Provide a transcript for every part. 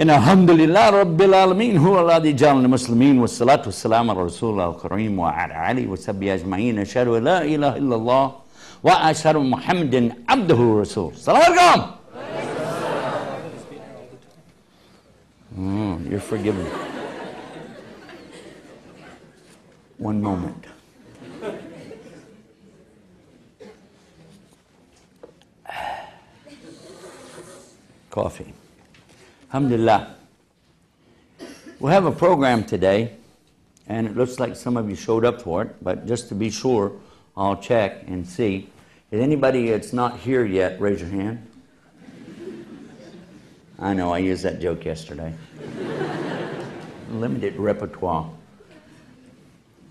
إن الحمد لله رب العالمين هو الذي جعلنا مسلمين والصلاة والسلام على رسول الله الكريم وعلى آله وصحبه أجمعين أشهد أن لا إله إلا الله وأشهد أن محمدا عبده ورسوله. السلام عليكم. You're forgiven. One moment. Coffee. Alhamdulillah. We have a program today, and it looks like some of you showed up for it, but just to be sure, I'll check and see. Is anybody that's not here yet, raise your hand? I know, I used that joke yesterday. Limited repertoire.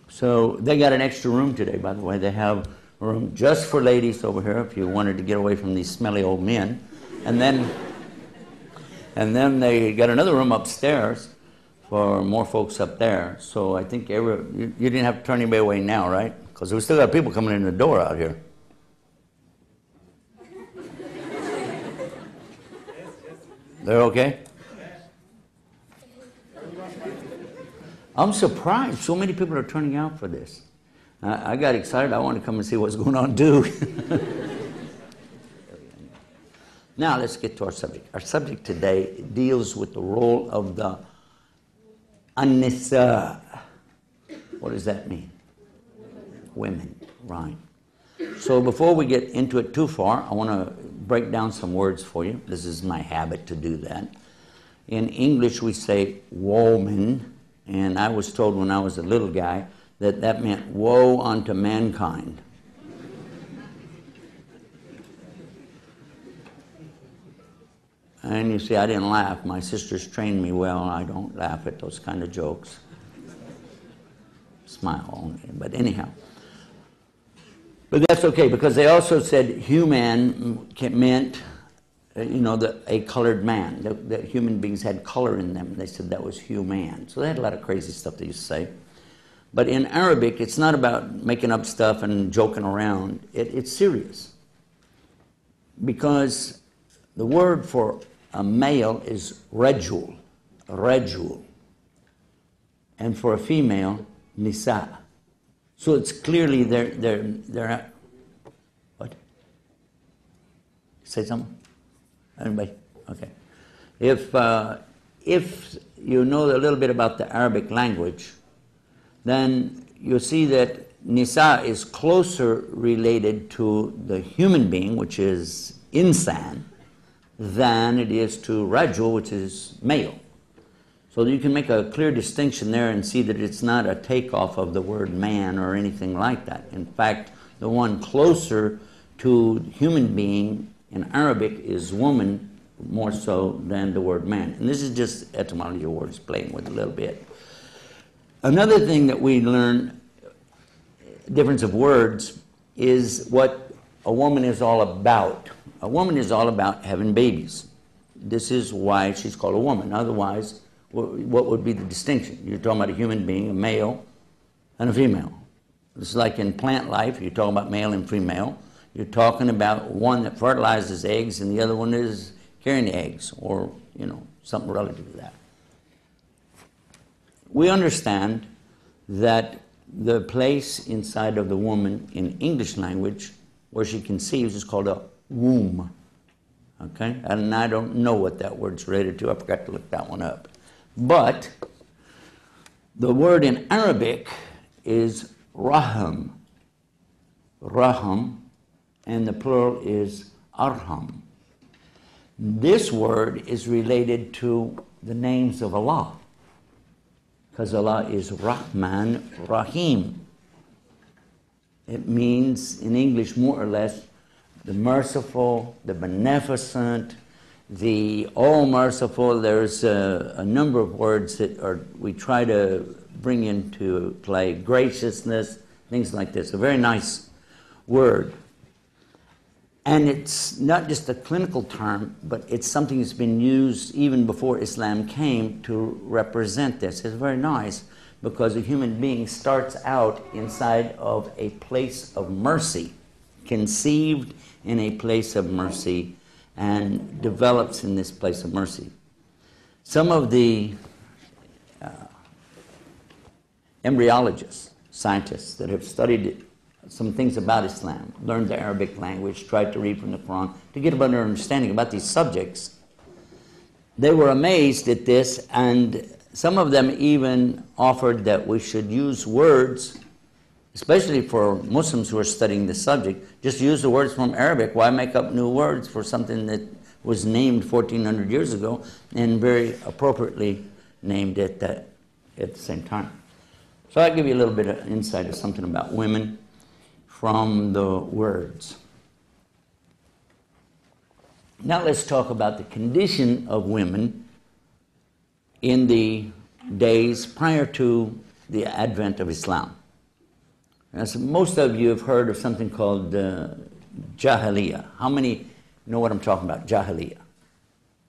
So they got an extra room today, by the way. They have a room just for ladies over here if you wanted to get away from these smelly old men. And then they got another room upstairs for more folks up there. So I think you didn't have to turn anybody away now, right? Because we still got people coming in the door out here. They're okay? I'm surprised so many people are turning out for this. I got excited. I want to come and see what's going on too. Now let's get to our subject. Our subject today deals with the role of the an-nisa. What does that mean? Women, right. So before we get into it too far, I want to break down some words for you. This is my habit to do that. In English we say woman, and I was told when I was a little guy that that meant woe unto mankind. And you see, I didn't laugh. My sisters trained me well, and I don't laugh at those kind of jokes. Smile only, but anyhow. But that's okay, because they also said human meant, a colored man. That human beings had color in them. They said that was human. So they had a lot of crazy stuff they used to say. But in Arabic, it's not about making up stuff and joking around. It's serious. Because the word for a male is rajul, and for a female, nisa. So it's clearly they're what? Say something? Anybody? Okay. If you know a little bit about the Arabic language, then you'll see that nisa is closer related to the human being, which is insan, than it is to rajul, which is male. So you can make a clear distinction there and see that it's not a takeoff of the word man or anything like that. In fact, the one closer to human being in Arabic is woman more so than the word man. And this is just etymology of words, playing with a little bit. Another thing that we learn, difference of words, is what a woman is all about. A woman is all about having babies. This is why she's called a woman. Otherwise, what would be the distinction? You're talking about a human being, a male and a female. It's like in plant life, you're talking about male and female. You're talking about one that fertilizes eggs and the other one is carrying the eggs, or, something relative to that. We understand that the place inside of the woman in English language where she conceives is called a womb. Okay? And I don't know what that word's related to. I forgot to look that one up. But the word in Arabic is raham. Raham, and the plural is arham. This word is related to the names of Allah, because Allah is Rahman Rahim. It means in English more or less the merciful, the beneficent, the all-merciful. There's a number of words that we try to bring into play. Graciousness, things like this. A very nice word. And it's not just a clinical term, but it's something that's been used even before Islam came to represent this. It's very nice because a human being starts out inside of a place of mercy, conceived in a place of mercy, and develops in this place of mercy. Some of the embryologists, scientists that have studied some things about Islam, learned the Arabic language, tried to read from the Quran to get a better understanding about these subjects, they were amazed at this, and some of them even offered that we should use words, especially for Muslims who are studying the subject, just use the words from Arabic. Why make up new words for something that was named 1,400 years ago and very appropriately named at the same time? So I'll give you a little bit of insight of something about women from the words. Now let's talk about the condition of women in the days prior to the advent of Islam. As most of you have heard of something called Jahiliyyah. How many know what I'm talking about, Jahiliyyah?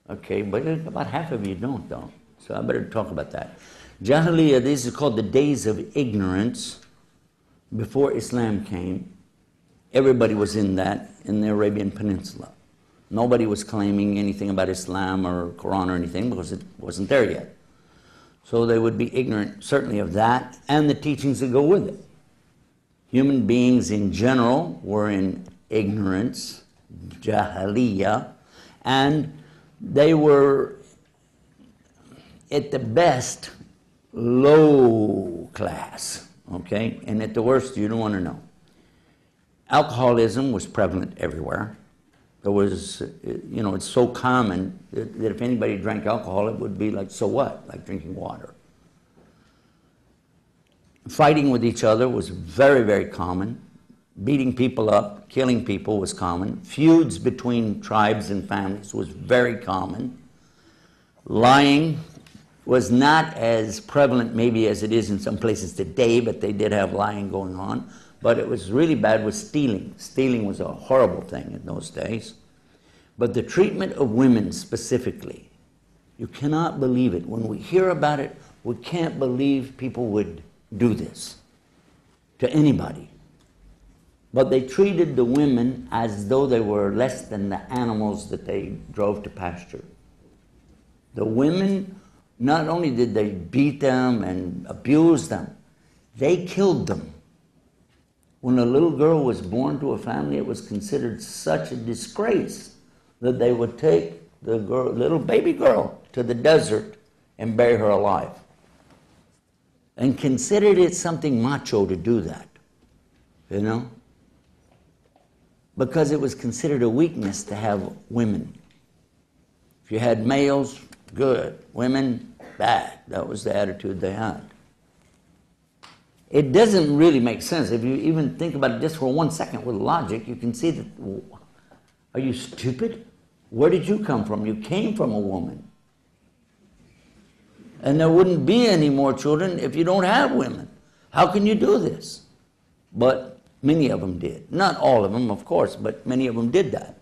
Okay, but about half of you don't, though. So I better talk about that. Jahiliyyah, this is called the days of ignorance. Before Islam came, everybody was in that, in the Arabian Peninsula. Nobody was claiming anything about Islam or Quran or anything because it wasn't there yet. So they would be ignorant, certainly, of that and the teachings that go with it. Human beings in general were in ignorance, Jahiliyyah, and they were, at the best, low class, okay? And at the worst, you don't want to know. Alcoholism was prevalent everywhere. There was, it's so common that if anybody drank alcohol, it would be like, so what? Like drinking water. Fighting with each other was very, very common. Beating people up, killing people was common. Feuds between tribes and families was very common. Lying was not as prevalent maybe as it is in some places today, but they did have lying going on. But it was really bad with stealing. Stealing was a horrible thing in those days. But the treatment of women specifically, you cannot believe it. When we hear about it, we can't believe people would do this to anybody. But they treated the women as though they were less than the animals that they drove to pasture. The women, not only did they beat them and abuse them, they killed them. When a little girl was born to a family, it was considered such a disgrace that they would take the girl, little baby girl to the desert and bury her alive. And considered it something macho to do that, because it was considered a weakness to have women. If you had males, good. Women, bad. That was the attitude they had. It doesn't really make sense. If you even think about it just for 1 second with logic, you can see that, are you stupid? Where did you come from? You came from a woman. And there wouldn't be any more children if you don't have women. How can you do this? But many of them did. Not all of them, of course, but many of them did that.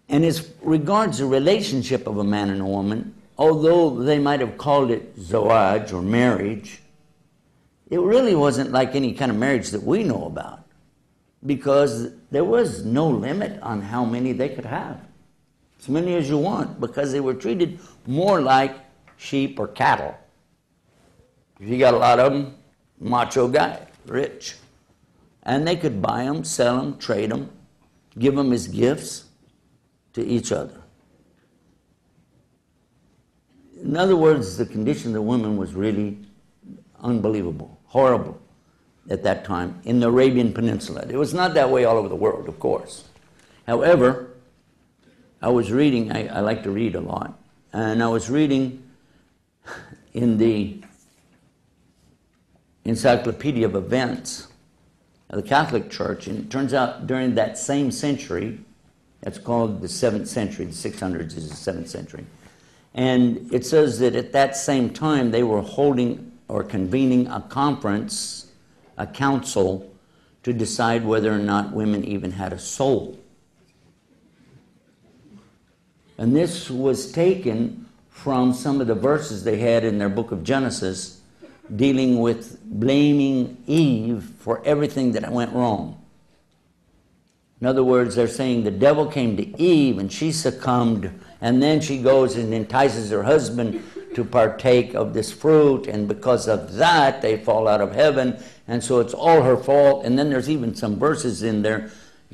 And as regards the relationship of a man and a woman, although they might have called it zawaj or marriage, it really wasn't like any kind of marriage that we know about, because there was no limit on how many they could have. As many as you want, because they were treated more like sheep or cattle. If you got a lot of them, macho guy, rich. And they could buy them, sell them, trade them, give them as gifts to each other. In other words, the condition of the women was really unbelievable, horrible at that time in the Arabian Peninsula. It was not that way all over the world, of course. However, I was reading, I like to read a lot, and I was reading in the Encyclopedia of Events of the Catholic Church, and it turns out during that same century, that's called the 7th century, the 600s is the 7th century, and it says that at that same time they were holding or convening a conference, a council, to decide whether or not women even had a soul. And this was taken from some of the verses they had in their book of Genesis, dealing with blaming Eve for everything that went wrong. In other words, they're saying the devil came to Eve and she succumbed and then she goes and entices her husband to partake of this fruit, and because of that they fall out of heaven, and so it's all her fault. And then there's even some verses in there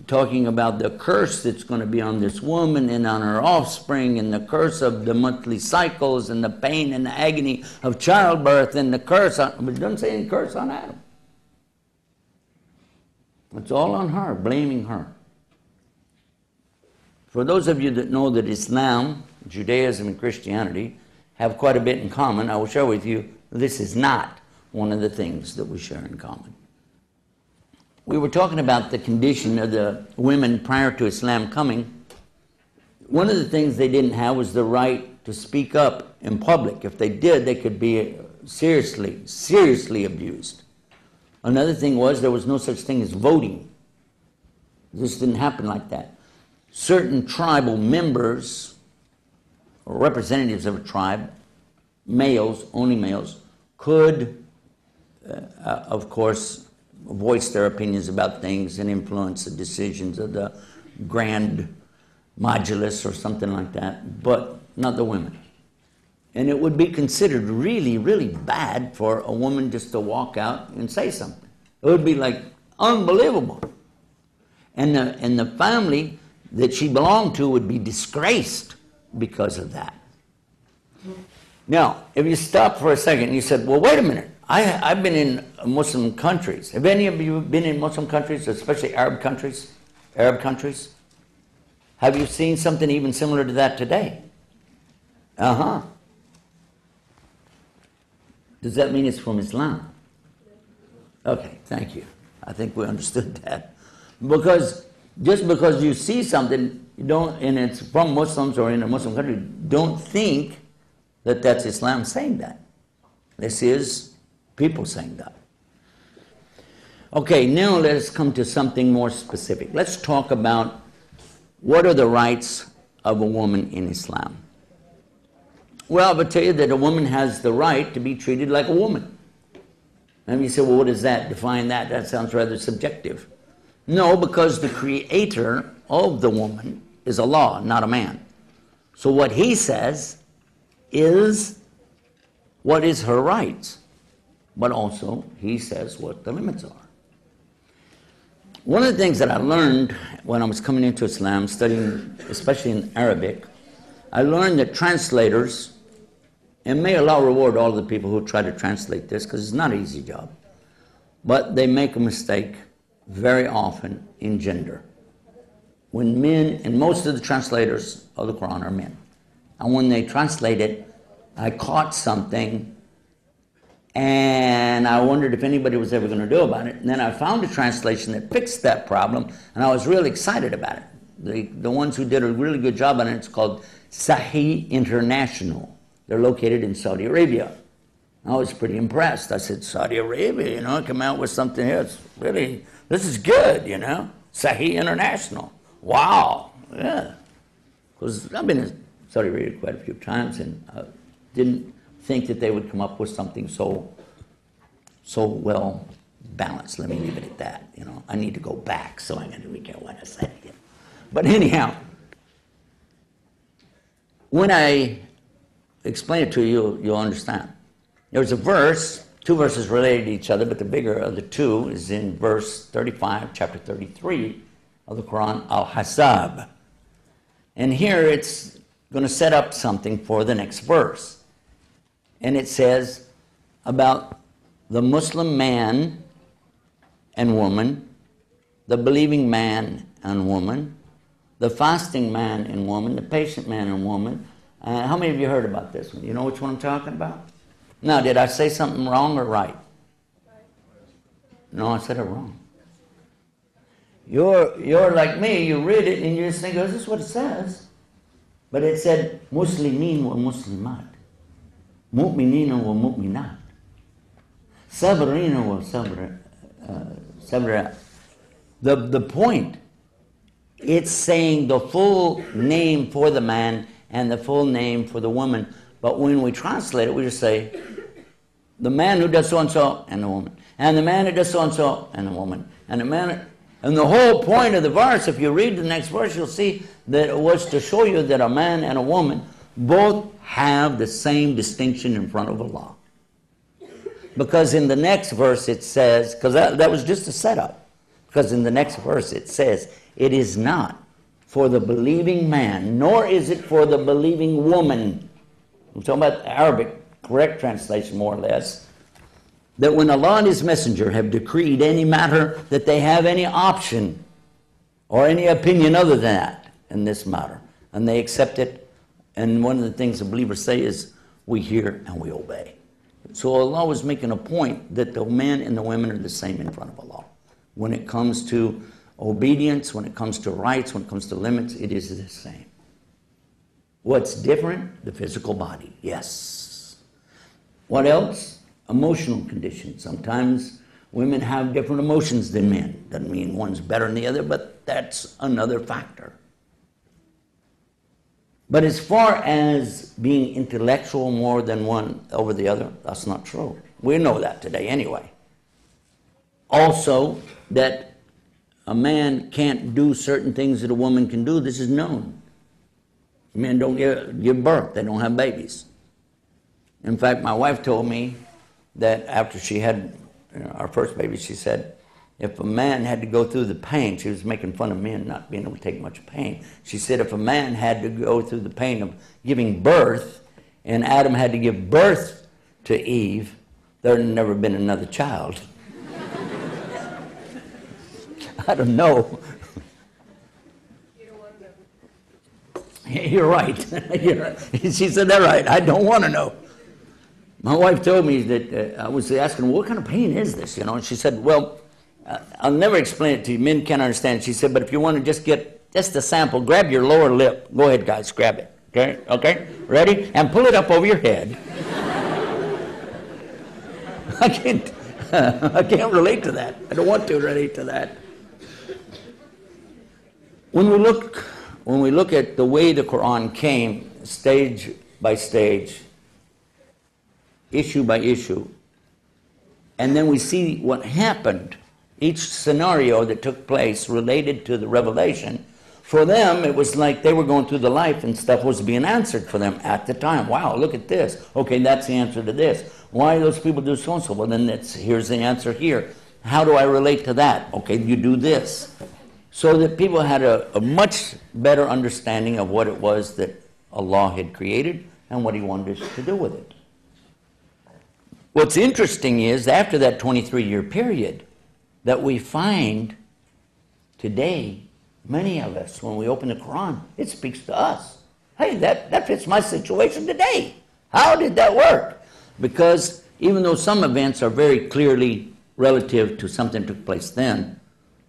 talking about the curse that's going to be on this woman and on her offspring, and the curse of the monthly cycles, and the pain and the agony of childbirth, and the curse on, but it doesn't say any curse on Adam. It's all on her, blaming her. For those of you that know that Islam, Judaism, and Christianity have quite a bit in common, I will share with you this is not one of the things that we share in common. We were talking about the condition of the women prior to Islam coming. One of the things they didn't have was the right to speak up in public. If they did, they could be seriously abused. Another thing was there was no such thing as voting. This didn't happen like that. Certain tribal members or representatives of a tribe, males, only males, could, of course, voice their opinions about things and influence the decisions of the grand modulus or something like that, but not the women. And it would be considered really, really bad for a woman just to walk out and say something. It would be like unbelievable. And the family that she belonged to would be disgraced because of that. Now, if you stop for a second and you said, well, wait a minute, I've been in Muslim countries. Have any of you been in Muslim countries, especially Arab countries? Arab countries? Have you seen something even similar to that today? Uh-huh. Does that mean it's from Islam? Okay, thank you. I think we understood that. Because just because you see something, you don't, and it's from Muslims or in a Muslim country, don't think that that's Islam saying that. This is people saying that. Okay, now let's come to something more specific. Let's talk about what are the rights of a woman in Islam. Well, I would tell you that a woman has the right to be treated like a woman. And you say, well, what does that define that? That sounds rather subjective. No, because the creator of the woman is Allah, not a man. So what he says is what is her rights. But also, he says what the limits are. One of the things that I learned when I was coming into Islam, studying especially in Arabic, I learned that translators, and may Allah reward all the people who try to translate this, because it's not an easy job, but they make a mistake very often in gender. When men, and most of the translators of the Quran are men, and when they translate it, I caught something and I wondered if anybody was ever going to do about it. And then I found a translation that fixed that problem, and I was really excited about it. The ones who did a really good job on it, it's called Sahih International. They're located in Saudi Arabia. I was pretty impressed. I said, Saudi Arabia, come out with something here. It's really, this is good, Sahih International. Wow, yeah. Because I've been in Saudi Arabia quite a few times, and I didn't think that they would come up with something so well balanced. Let me leave it at that. I need to go back, so I'm going to recount what I said again. But anyhow, when I explain it to you, you'll understand. There's a verse, two verses related to each other, but the bigger of the two is in verse 35, chapter 33 of the Quran, Al-Hasab. And here it's going to set up something for the next verse. And it says about the Muslim man and woman, the believing man and woman, the fasting man and woman, the patient man and woman. How many of you heard about this one? You know which one I'm talking about? Now, did I say something wrong or right? No, I said it wrong. You're like me, you read it and you just think, oh, this is what it says. But it said, Muslimin wa Muslimat. Mu'minina wa mu'minat. Sabrina wa sabra. The point, it's saying the full name for the man and the full name for the woman. But when we translate it, we just say, the man who does so-and-so and the woman. And the man who does so-and-so and the woman. And the man, And the whole point of the verse, if you read the next verse, you'll see that it was to show you that a man and a woman both have the same distinction in front of Allah. Because in the next verse it says, because that was just a setup, because in the next verse it says, it is not for the believing man, nor is it for the believing woman. I'm talking about the Arabic, correct translation more or less, that when Allah and His Messenger have decreed any matter, that they have any option or any opinion other than that in this matter. And they accept it. And one of the things the believers say is, we hear and we obey. So Allah was making a point that the men and the women are the same in front of Allah. When it comes to obedience, when it comes to rights, when it comes to limits, it is the same. What's different? The physical body, yes. What else? Emotional conditions. Sometimes women have different emotions than men. Doesn't mean one's better than the other, but that's another factor. But as far as being intellectual more than one over the other, that's not true. We know that today anyway. Also, that a man can't do certain things that a woman can do, this is known. Men don't give birth, they don't have babies. In fact, my wife told me that after she had our first baby, she said, if a man had to go through the pain, she was making fun of men not being able to take much pain. She said if a man had to go through the pain of giving birth, and Adam had to give birth to Eve, there had never been another child. I don't know. You're right. You're right. She said that right. I don't want to know. My wife told me that I was asking, what kind of pain is this? And she said, well, I'll never explain it to you. Men can't understand. She said, but if you want to just get just a sample, grab your lower lip. Go ahead, guys, grab it. Okay? Okay? Ready? And pull it up over your head. I can't relate to that. I don't want to relate to that. When we look at the way the Quran came, stage by stage, issue by issue, and then we see what happened, each scenario that took place related to the revelation, for them it was like they were going through the life and stuff was being answered for them at the time. Wow, look at this. Okay, that's the answer to this. Why do those people do so and so? Well, then here's the answer here. How do I relate to that? Okay, you do this. So that people had a much better understanding of what it was that Allah had created and what He wanted us to do with it. What's interesting is, after that 23-year period, that we find today, many of us, when we open the Quran, it speaks to us. Hey, that fits my situation today. How did that work? Because even though some events are very clearly relative to something that took place then,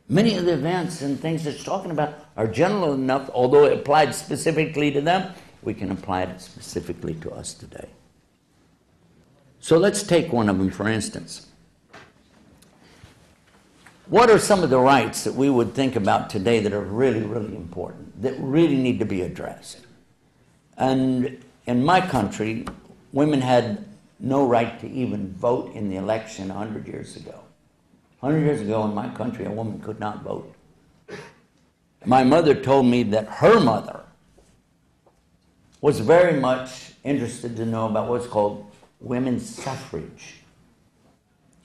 many of the events and things that it's talking about are general enough, although it applied specifically to them, we can apply it specifically to us today. So let's take one of them, for instance. What are some of the rights that we would think about today that are really, really important, that really need to be addressed? And in my country, women had no right to even vote in the election 100 years ago. 100 years ago in my country, a woman could not vote. My mother told me that her mother was very much interested to know about what's called women's suffrage.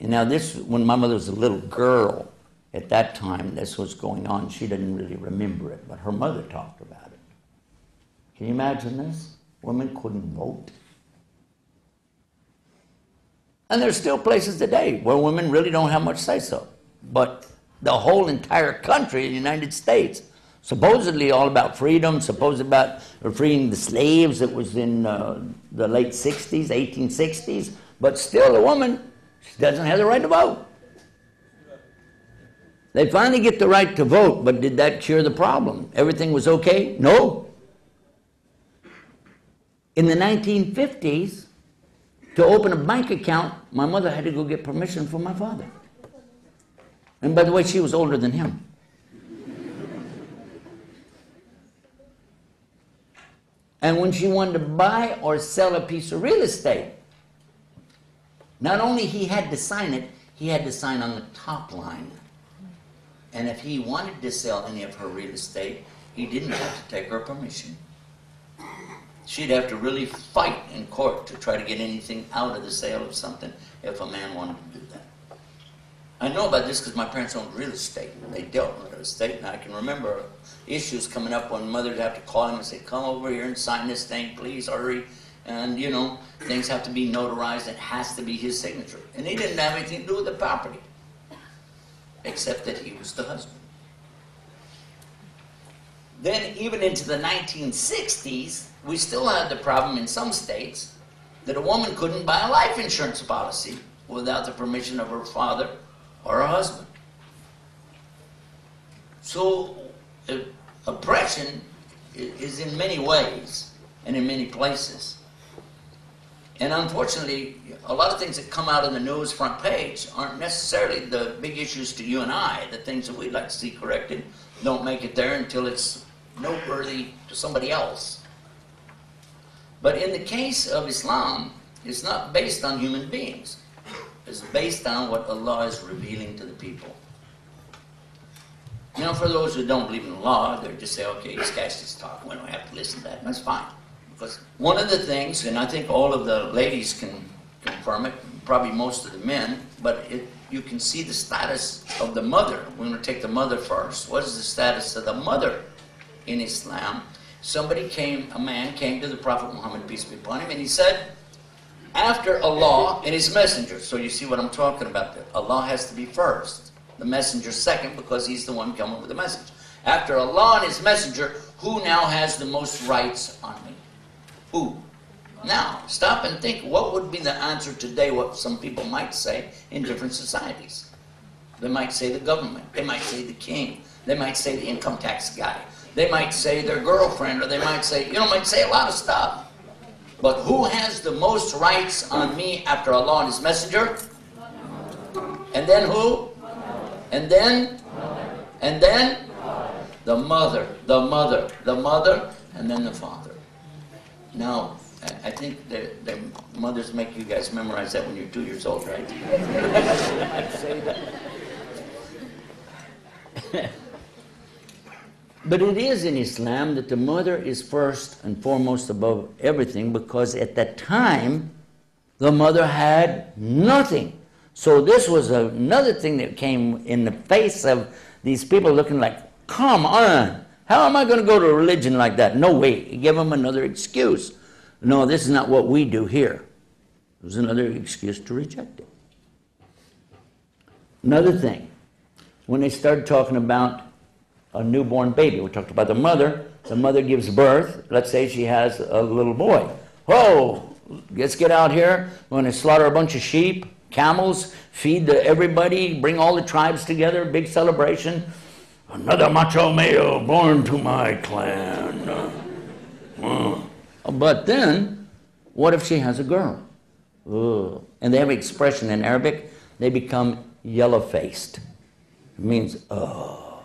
And now this, when my mother was a little girl, at that time this was going on. She didn't really remember it, but her mother talked about it. Can you imagine this? Women couldn't vote. And there's still places today where women really don't have much say-so. But the whole entire country, the United States, supposedly all about freedom, supposed about freeing the slaves. It was in the late 60s, 1860s. But still a woman, she doesn't have the right to vote. They finally get the right to vote, but did that cure the problem? Everything was okay? No. In the 1950s, to open a bank account, my mother had to go get permission from my father. And by the way, she was older than him. And when she wanted to buy or sell a piece of real estate, not only he had to sign it, he had to sign on the top line. And if he wanted to sell any of her real estate, he didn't have to take her permission. She'd have to really fight in court to try to get anything out of the sale of something if a man wanted to do that. I know about this because my parents owned real estate. They dealt with real estate, and I can remember issues coming up when mothers have to call him and say, come over here and sign this thing, please, hurry. And, you know, things have to be notarized. It has to be his signature. And he didn't have anything to do with the property, except that he was the husband. Then, even into the 1960s, we still had the problem in some states that a woman couldn't buy a life insurance policy without the permission of her father or her husband. So, oppression is in many ways and in many places. And unfortunately, a lot of things that come out in the news front page aren't necessarily the big issues to you and I. The things that we'd like to see corrected don't make it there until it's noteworthy to somebody else. But in the case of Islam, it's not based on human beings. It's based on what Allah is revealing to the people. Now, for those who don't believe in Allah, they just say, okay, this guy's just talking. We don't have to listen to that. That's fine. Because one of the things, and I think all of the ladies can confirm it, probably most of the men, but you can see the status of the mother. We're going to take the mother first. What is the status of the mother in Islam? A man came to the Prophet Muhammad, peace be upon him, and he said, after Allah and his messenger, so you see what I'm talking about there. Allah has to be first, the messenger second, because he's the one coming with the message. After Allah and his messenger, who now has the most rights on me? Who? Now, stop and think, what would be the answer today, what some people might say in different societies? They might say the government, they might say the king, they might say the income tax guy, they might say their girlfriend, or they might say, might say a lot of stuff. But who has the most rights on me after Allah and his messenger? And then who? And then? And then? The mother, the mother, the mother, and then the father. Now, I think the mothers make you guys memorize that when you're 2 years old, right? I'd say that. But it is in Islam that the mother is first and foremost above everything, because at that time, the mother had nothing. So this was another thing that came in the face of these people looking like, come on, how am I going to go to a religion like that? No way. Give them another excuse. No, this is not what we do here. It was another excuse to reject it. Another thing, when they started talking about a newborn baby, we talked about the mother gives birth. Let's say she has a little boy. Whoa, let's get out here. We're going to slaughter a bunch of sheep, camels, feed everybody, bring all the tribes together, big celebration. Another macho male born to my clan. But then, what if she has a girl? Ugh. And they have an expression in Arabic, they become yellow-faced. It means, oh.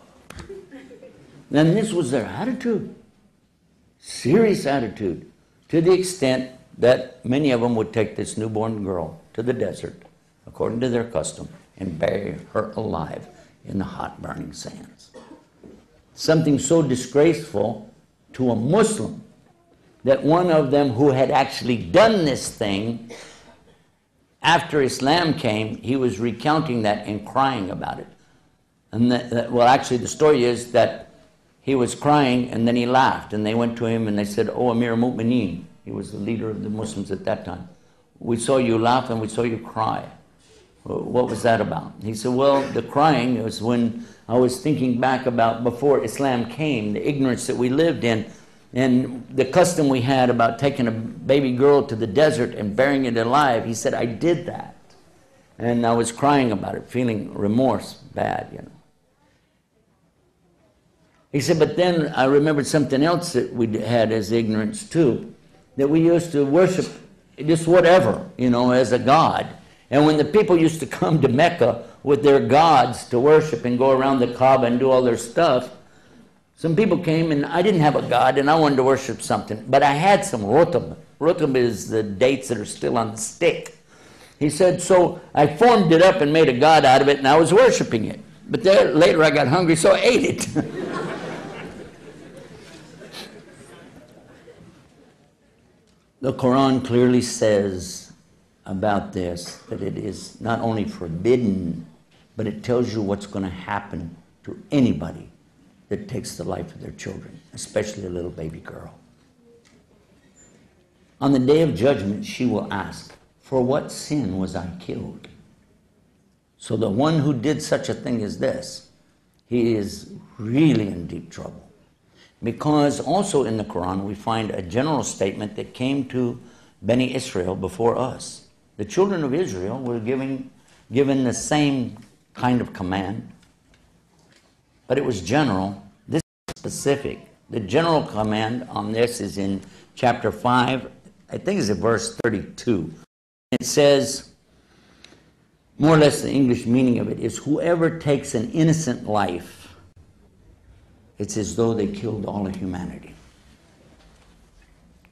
And this was their attitude. Serious attitude. To the extent that many of them would take this newborn girl to the desert, according to their custom, and bury her alive in the hot burning sands. Something so disgraceful to a Muslim that one of them who had actually done this thing, after Islam came, he was recounting that and crying about it. And well, actually the story is that he was crying and then he laughed, and they went to him and they said, "Oh, Amir al-Mu'mineen," he was the leader of the Muslims at that time, "we saw you laugh and we saw you cry. What was that about?" He said, "Well, the crying was when I was thinking back about before Islam came, the ignorance that we lived in, and the custom we had about taking a baby girl to the desert and burying it alive." He said, "I did that. And I was crying about it, feeling remorse, bad, He said, but then I remembered something else that we had as ignorance too, that we used to worship just whatever, as a god. And when the people used to come to Mecca with their gods to worship and go around the Kaaba and do all their stuff, some people came and I didn't have a god and I wanted to worship something, but I had some rutab. Rutab is the dates that are still on the stick. He said, so I formed it up and made a god out of it and I was worshiping it. But then later I got hungry, so I ate it. The Quran clearly says about this that it is not only forbidden, but it tells you what's going to happen to anybody that takes the life of their children, especially a little baby girl. On the day of judgment, she will ask, "For what sin was I killed?" So the one who did such a thing as this, he is really in deep trouble. Because also in the Quran we find a general statement that came to Bani Israel before us. The children of Israel were given the same kind of command, but it was general. This is specific. The general command on this is in chapter 5, I think it's in verse 32. It says, more or less the English meaning of it is, whoever takes an innocent life, it's as though they killed all of humanity.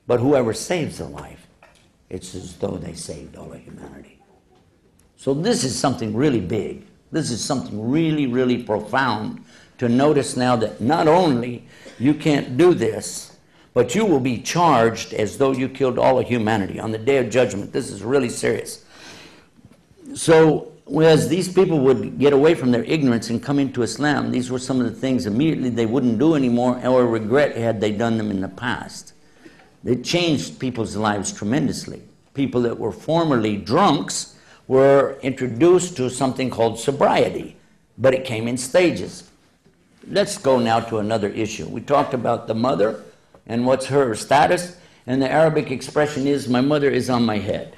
But whoever saves a life, it's as though they saved all of humanity. So this is something really big. This is something really, really profound to notice now, that not only you can't do this, but you will be charged as though you killed all of humanity on the day of judgment. This is really serious. So as these people would get away from their ignorance and come into Islam, these were some of the things immediately they wouldn't do anymore, or regret had they done them in the past. They changed people's lives tremendously. People that were formerly drunks were introduced to something called sobriety, but it came in stages. Let's go now to another issue. We talked about the mother and what's her status, and the Arabic expression is, "My mother is on my head."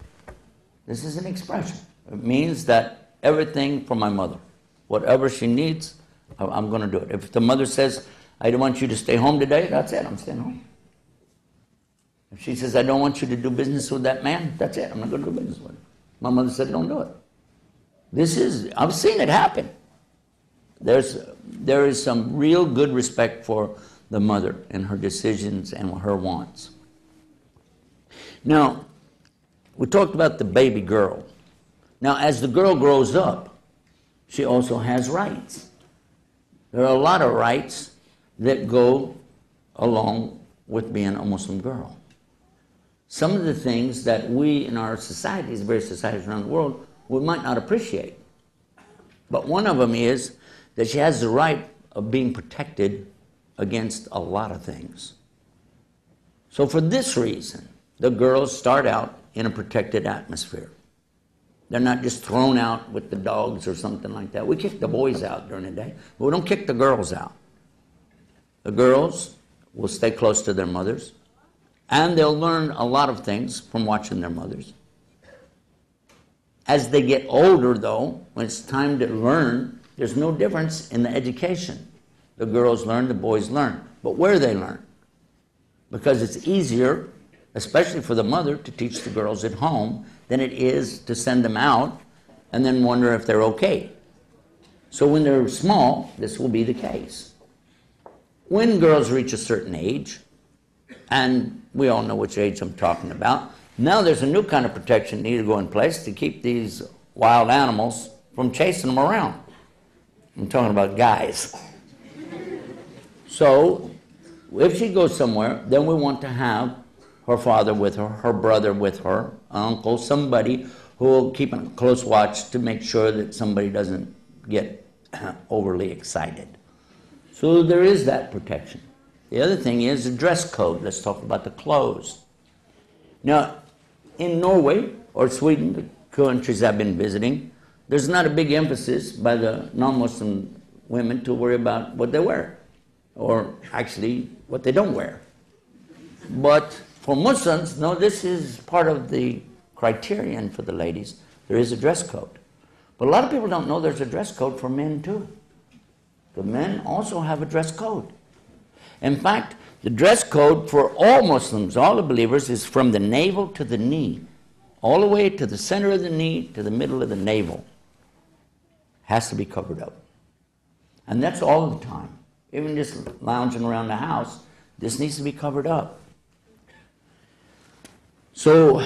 This is an expression. It means that everything from my mother, whatever she needs, I'm going to do it. If the mother says, "I don't want you to stay home today," that's it, I'm staying home. If she says, "I don't want you to do business with that man," that's it, I'm not going to do business with him. My mother said, "Don't do it." I've seen it happen. There is some real good respect for the mother and her decisions and her wants. Now, we talked about the baby girl. Now, as the girl grows up, she also has rights. There are a lot of rights that go along with being a Muslim girl. Some of the things that we in our societies, various societies around the world, we might not appreciate. But one of them is that she has the right of being protected against a lot of things. So for this reason, the girls start out in a protected atmosphere. They're not just thrown out with the dogs or something like that. We kick the boys out during the day, but we don't kick the girls out. The girls will stay close to their mothers, and they'll learn a lot of things from watching their mothers. As they get older, though, when it's time to learn, there's no difference in the education. The girls learn, the boys learn. But where they learn? Because it's easier, especially for the mother, to teach the girls at home than it is to send them out and then wonder if they're okay. So when they're small, this will be the case. When girls reach a certain age, and we all know which age I'm talking about, now there's a new kind of protection needed to go in place to keep these wild animals from chasing them around. I'm talking about guys. So if she goes somewhere, then we want to have her father with her brother with her, uncle, somebody who will keep a close watch to make sure that somebody doesn't get overly excited. So there is that protection. The other thing is the dress code. Let's talk about the clothes. Now, in Norway or Sweden, the countries I've been visiting, there's not a big emphasis by the non-Muslim women to worry about what they wear, or actually what they don't wear. But for Muslims, no, this is part of the criterion for the ladies. There is a dress code. But a lot of people don't know there's a dress code for men too. The men also have a dress code. In fact, the dress code for all Muslims, all the believers, is from the navel to the knee, all the way to the center of the knee to the middle of the navel. Has to be covered up. And that's all the time. Even just lounging around the house, this needs to be covered up. So,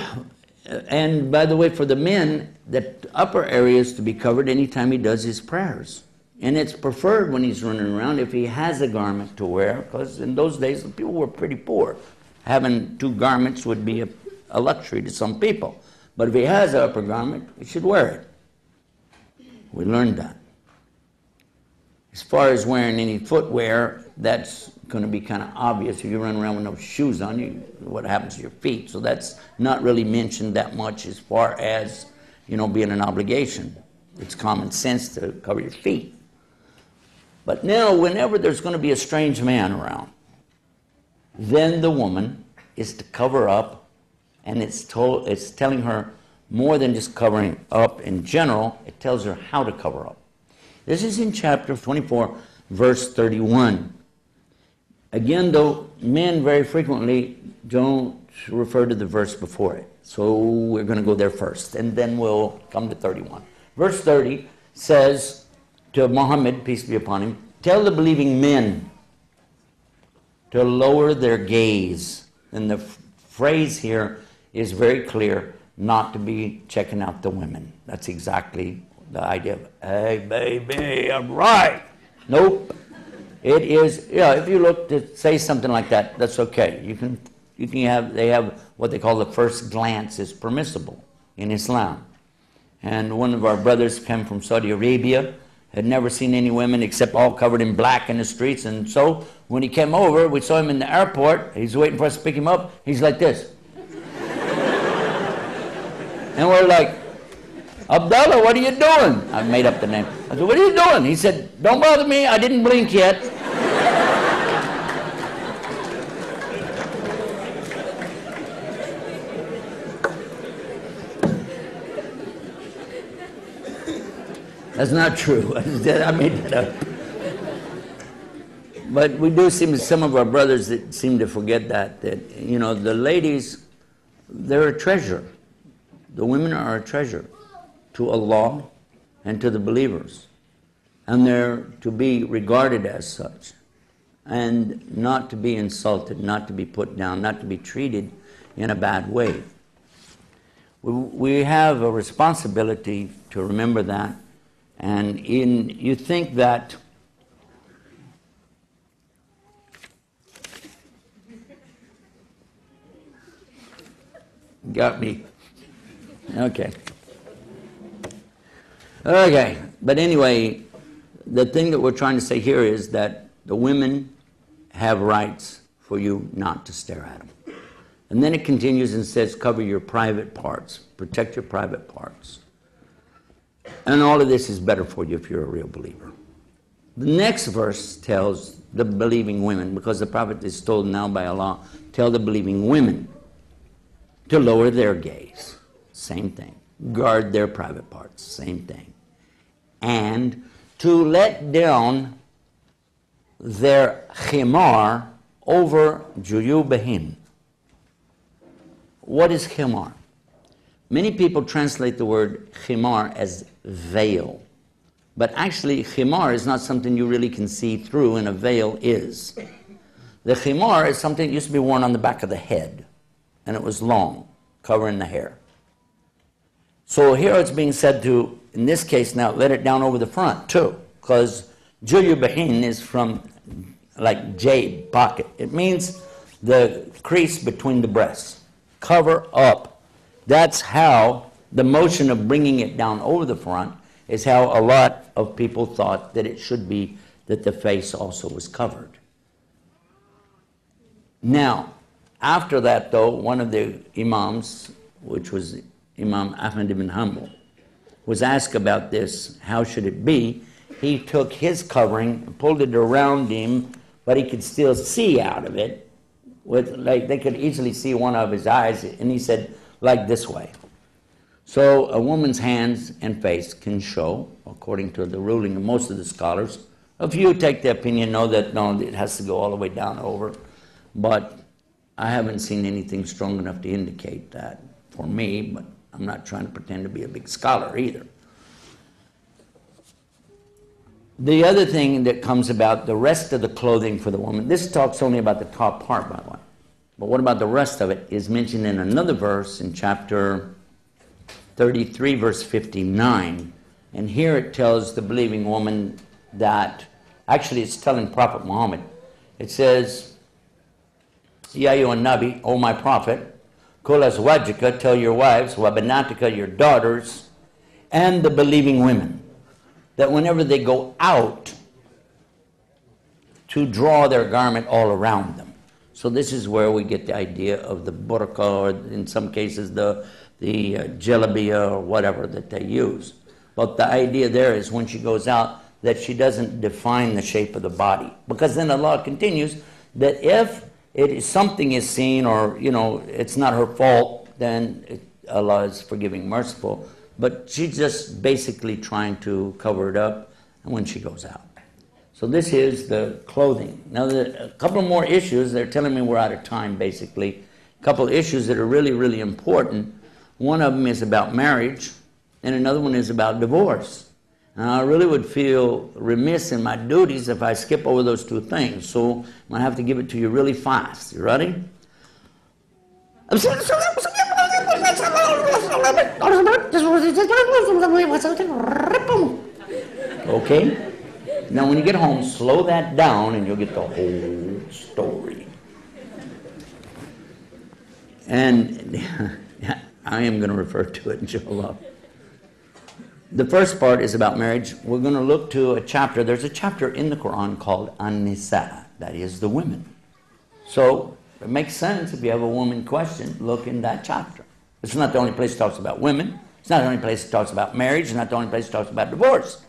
and by the way, for the men, the upper area is to be covered anytime he does his prayers. And it's preferred when he's running around if he has a garment to wear, because in those days the people were pretty poor. Having two garments would be a luxury to some people. But if he has an upper garment, he should wear it. We learned that. As far as wearing any footwear, that's going to be kind of obvious. If you run around with no shoes on, what happens to your feet? So that's not really mentioned that much as far as, being an obligation. It's common sense to cover your feet. But now, whenever there's going to be a strange man around, then the woman is to cover up, and it's telling her more than just covering up in general. It tells her how to cover up. This is in chapter 24, verse 31. Again, though, men very frequently don't refer to the verse before it. So we're going to go there first, and then we'll come to 31. Verse 30 says to Muhammad, peace be upon him, tell the believing men to lower their gaze. And the phrase here is very clear, not to be checking out the women. That's exactly the idea of, hey, baby, I'm right. Nope. It is, if you look to say something like that, that's okay. They have what they call the first glance is permissible in Islam. And one of our brothers came from Saudi Arabia, had never seen any women except all covered in black in the streets. And so when he came over, we saw him in the airport. He's waiting for us to pick him up. He's like this. And we're like, Abdullah, what are you doing? I made up the name. I said, what are you doing? He said, don't bother me. I didn't blink yet. That's not true. I made that up. But we do seem, some of our brothers that seem to forget that the ladies, they're a treasure. The women are a treasure to Allah and to the believers. And they're to be regarded as such. And not to be insulted, not to be put down, not to be treated in a bad way. We have a responsibility to remember that. And you think that got me. Okay. But anyway, the thing that we're trying to say here is that the women have rights for you not to stare at them. And then it continues and says, cover your private parts, protect your private parts. And all of this is better for you if you're a real believer. The next verse tells the believing women, because the prophet is told now by Allah, tell the believing women to lower their gaze. Same thing. Guard their private parts. Same thing. And to let down their khimar over juyubahin. What is khimar? Many people translate the word khimar as veil. But actually, khimar is not something you really can see through, and a veil is. The khimar is something that used to be worn on the back of the head, and it was long, covering the hair. So here it's being said to, in this case now, let it down over the front too, because juyubahin is from like J, pocket. It means the crease between the breasts. Cover up. That's how the motion of bringing it down over the front is how a lot of people thought that it should be that the face also was covered. Now, after that though, one of the imams, which was Imam Ahmad ibn Hanbal, was asked about this, how should it be? He took his covering and pulled it around him, but he could still see out of it. They could easily see one of his eyes, and he said, like this way. So a woman's hands and face can show, according to the ruling of most of the scholars. A few take the opinion, no, it has to go all the way down over. But I haven't seen anything strong enough to indicate that for me, but I'm not trying to pretend to be a big scholar either. The other thing that comes about the rest of the clothing for the woman, this talks only about the top part, by the way. But what about the rest of it is mentioned in another verse in chapter 33, verse 59. And here it tells the believing woman that, actually it's telling Prophet Muhammad. It says, Ya ayyuhan nabi, O my prophet, Kul azwajika, tell your wives, wa banatika, your daughters, and the believing women, that whenever they go out, to draw their garment all around them. So this is where we get the idea of the burqa, or in some cases the jalabiya, or whatever that they use. But the idea there is when she goes out, that she doesn't define the shape of the body. Because then Allah continues that if something is seen, or it's not her fault, then Allah is forgiving, merciful. But she's just basically trying to cover it up when she goes out. So this is the clothing. Now, a couple more issues. They're telling me we're out of time, basically. A couple of issues that are really, really important. One of them is about marriage, and another one is about divorce. And I really would feel remiss in my duties if I skip over those two things. So I'm going to have to give it to you really fast. You ready? Okay? Now, when you get home, slow that down and you'll get the whole story. And I am going to refer to it, inshallah. The first part is about marriage. We're going to look to a chapter. There's a chapter in the Quran called An-Nisa, that is the women. So it makes sense if you have a woman question, look in that chapter. It's not the only place it talks about women. It's not the only place it talks about marriage. It's not the only place it talks about divorce.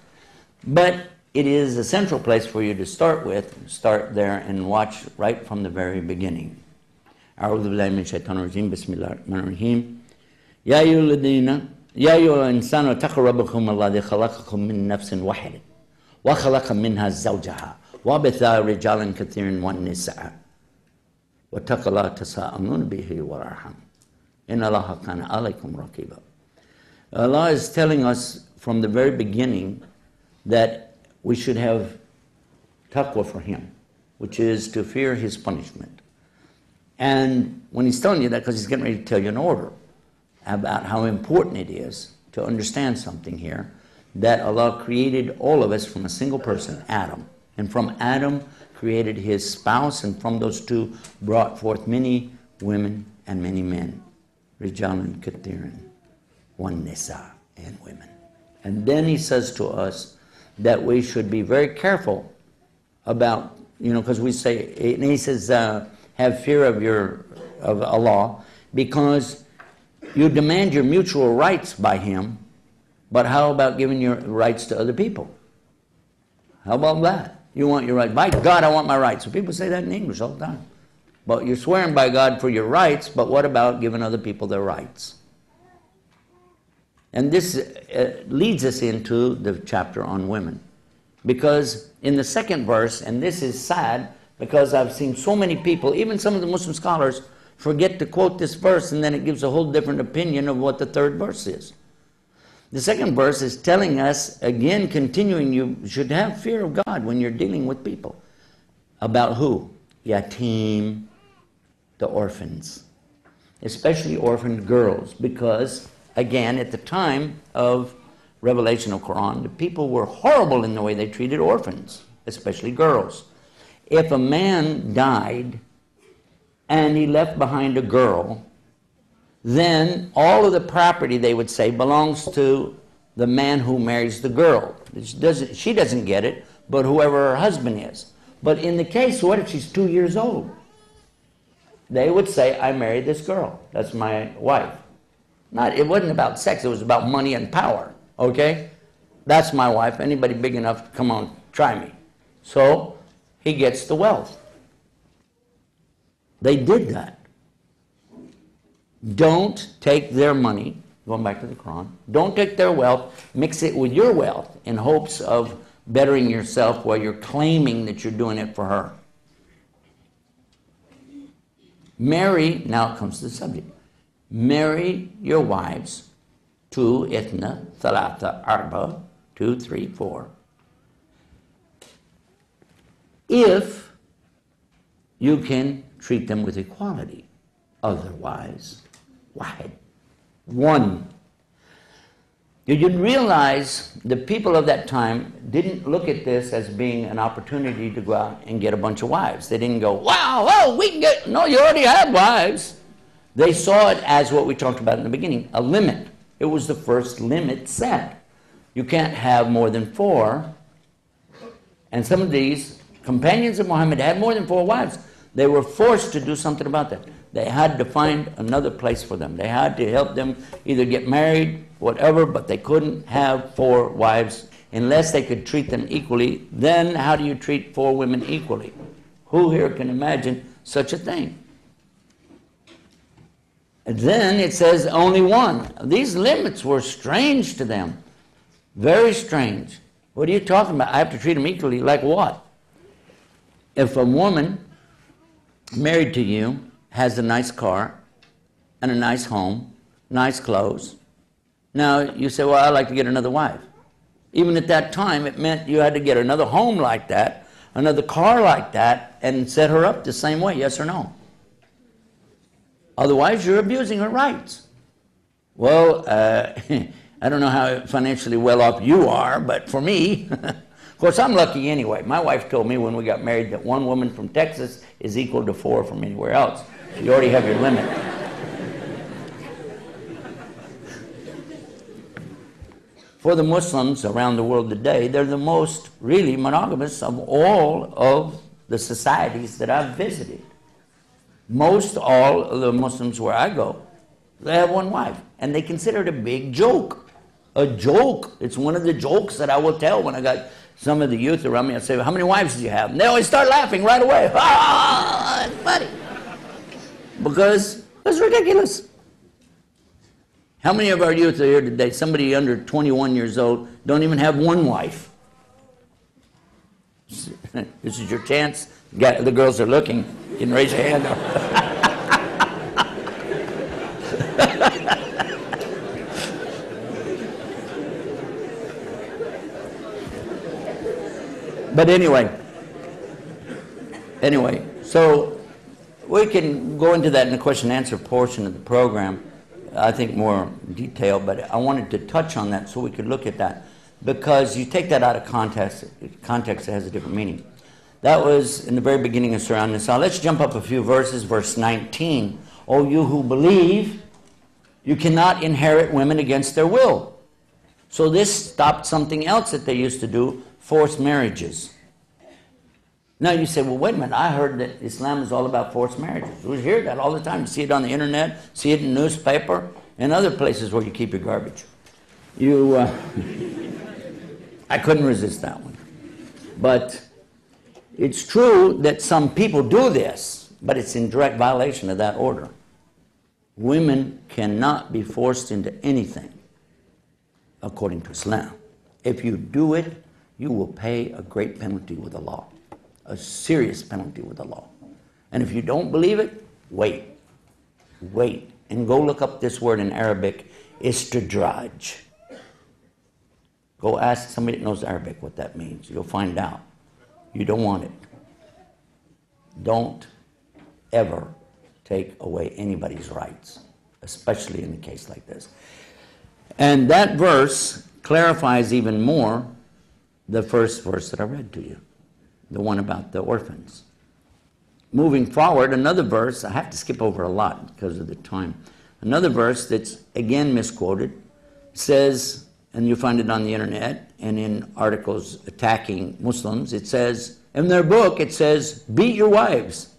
But it is a central place for you to start with. Start there and watch right from the very beginning. أعوذ بالله من الشيطان الرجيم بسم الله الرحمن الرحيم يا أيها الذين يا أيها الإنسان اتقوا ربكم الذي خلقكم من نفس واحدة وخلق منها زوجها وبث رجالا كثيرا والنساء واتقوا الله تساءلون به والأرحام إن الله كان عليكم رقيبا. Allah is telling us from the very beginning that we should have taqwa for Him, which is to fear His punishment. And when He's telling you that, because He's getting ready to tell you an order about how important it is to understand something here, that Allah created all of us from a single person, Adam. And from Adam created his spouse, and from those two brought forth many women and many men. Rijalan kathiran, one nisa, and women. And then He says to us that we should be very careful about, because we say, and He says, have fear of Allah, because you demand your mutual rights by Him, but how about giving your rights to other people? How about that? You want your rights. By God, I want my rights. So people say that in English all the time. But you're swearing by God for your rights, but what about giving other people their rights? And this leads us into the chapter on women. Because in the second verse, and this is sad, because I've seen so many people, even some of the Muslim scholars, forget to quote this verse, and then it gives a whole different opinion of what the third verse is. The second verse is telling us, again, continuing, you should have fear of God when you're dealing with people. About who? Yatim, the orphans. Especially orphaned girls, because, again, at the time of revelation of Quran, the people were horrible in the way they treated orphans, especially girls. If a man died and he left behind a girl, then all of the property, they would say, belongs to the man who marries the girl. She doesn't get it, but whoever her husband is. But in the case, what if she's 2 years old? They would say, I married this girl. That's my wife. It wasn't about sex, it was about money and power. Okay? That's my wife. Anybody big enough, come on, try me. So he gets the wealth. They did that. Don't take their money, going back to the Quran, don't take their wealth, mix it with your wealth in hopes of bettering yourself while you're claiming that you're doing it for her. Marry, now comes the subject, marry your wives, 2, ithna, thalatha, arba, 2, 3, 4. If you can treat them with equality. Otherwise, wahid, one. You didn't realize the people of that time didn't look at this as being an opportunity to go out and get a bunch of wives. They didn't go, wow, oh, we can get, no, you already have wives. They saw it as what we talked about in the beginning, a limit. It was the first limit set. You can't have more than 4. And some of these companions of Muhammad had more than 4 wives. They were forced to do something about that. They had to find another place for them. They had to help them either get married, whatever, but they couldn't have 4 wives unless they could treat them equally. Then how do you treat 4 women equally? Who here can imagine such a thing? And then it says only 1. These limits were strange to them. Very strange. What are you talking about? I have to treat them equally. Like what? If a woman married to you has a nice car and a nice home, nice clothes, now you say, well, I'd like to get another wife. Even at that time, it meant you had to get another home like that, another car like that, and set her up the same way, yes or no? Otherwise, you're abusing her rights. Well, I don't know how financially well off you are, but for me, of course, I'm lucky anyway. My wife told me when we got married that 1 woman from Texas is equal to 4 from anywhere else. You already have your limit. For the Muslims around the world today, they're the most really monogamous of all of the societies that I've visited. Most all of the Muslims where I go, they have 1 wife, and they consider it a big joke. A joke. It's one of the jokes that I will tell when I got some of the youth around me. I say, how many wives do you have? And they always start laughing right away. Ah, it's funny. Because it's ridiculous. How many of our youth are here today, somebody under 21 years old, don't even have 1 wife? This is your chance. The girls are looking. You can raise your hand. But anyway, so we can go into that in the question and answer portion of the program, I think more detail, but I wanted to touch on that so we could look at that, because you take that out of context, it has a different meaning. That was in the very beginning of Surah An-Nisa. Let's jump up a few verses, verse 19. O you who believe, you cannot inherit women against their will. So this stopped something else that they used to do, forced marriages. Now you say, well, wait a minute, I heard that Islam is all about forced marriages. We hear that all the time. You see it on the internet, see it in the newspaper, and other places where you keep your garbage. I couldn't resist that one. But it's true that some people do this, but it's in direct violation of that order. Women cannot be forced into anything according to Islam. If you do it, you will pay a great penalty with the law, a serious penalty with the law. And if you don't believe it, wait, and go look up this word in Arabic, istidraj. Go ask somebody that knows Arabic what that means. You'll find out. You don't want it. Don't ever take away anybody's rights, especially in a case like this. And that verse clarifies even more the first verse that I read to you, the one about the orphans. Moving forward, another verse, I have to skip over a lot because of the time. Another verse that's again misquoted says, and you find it on the internet and in articles attacking Muslims, it says, in their book, it says, beat your wives.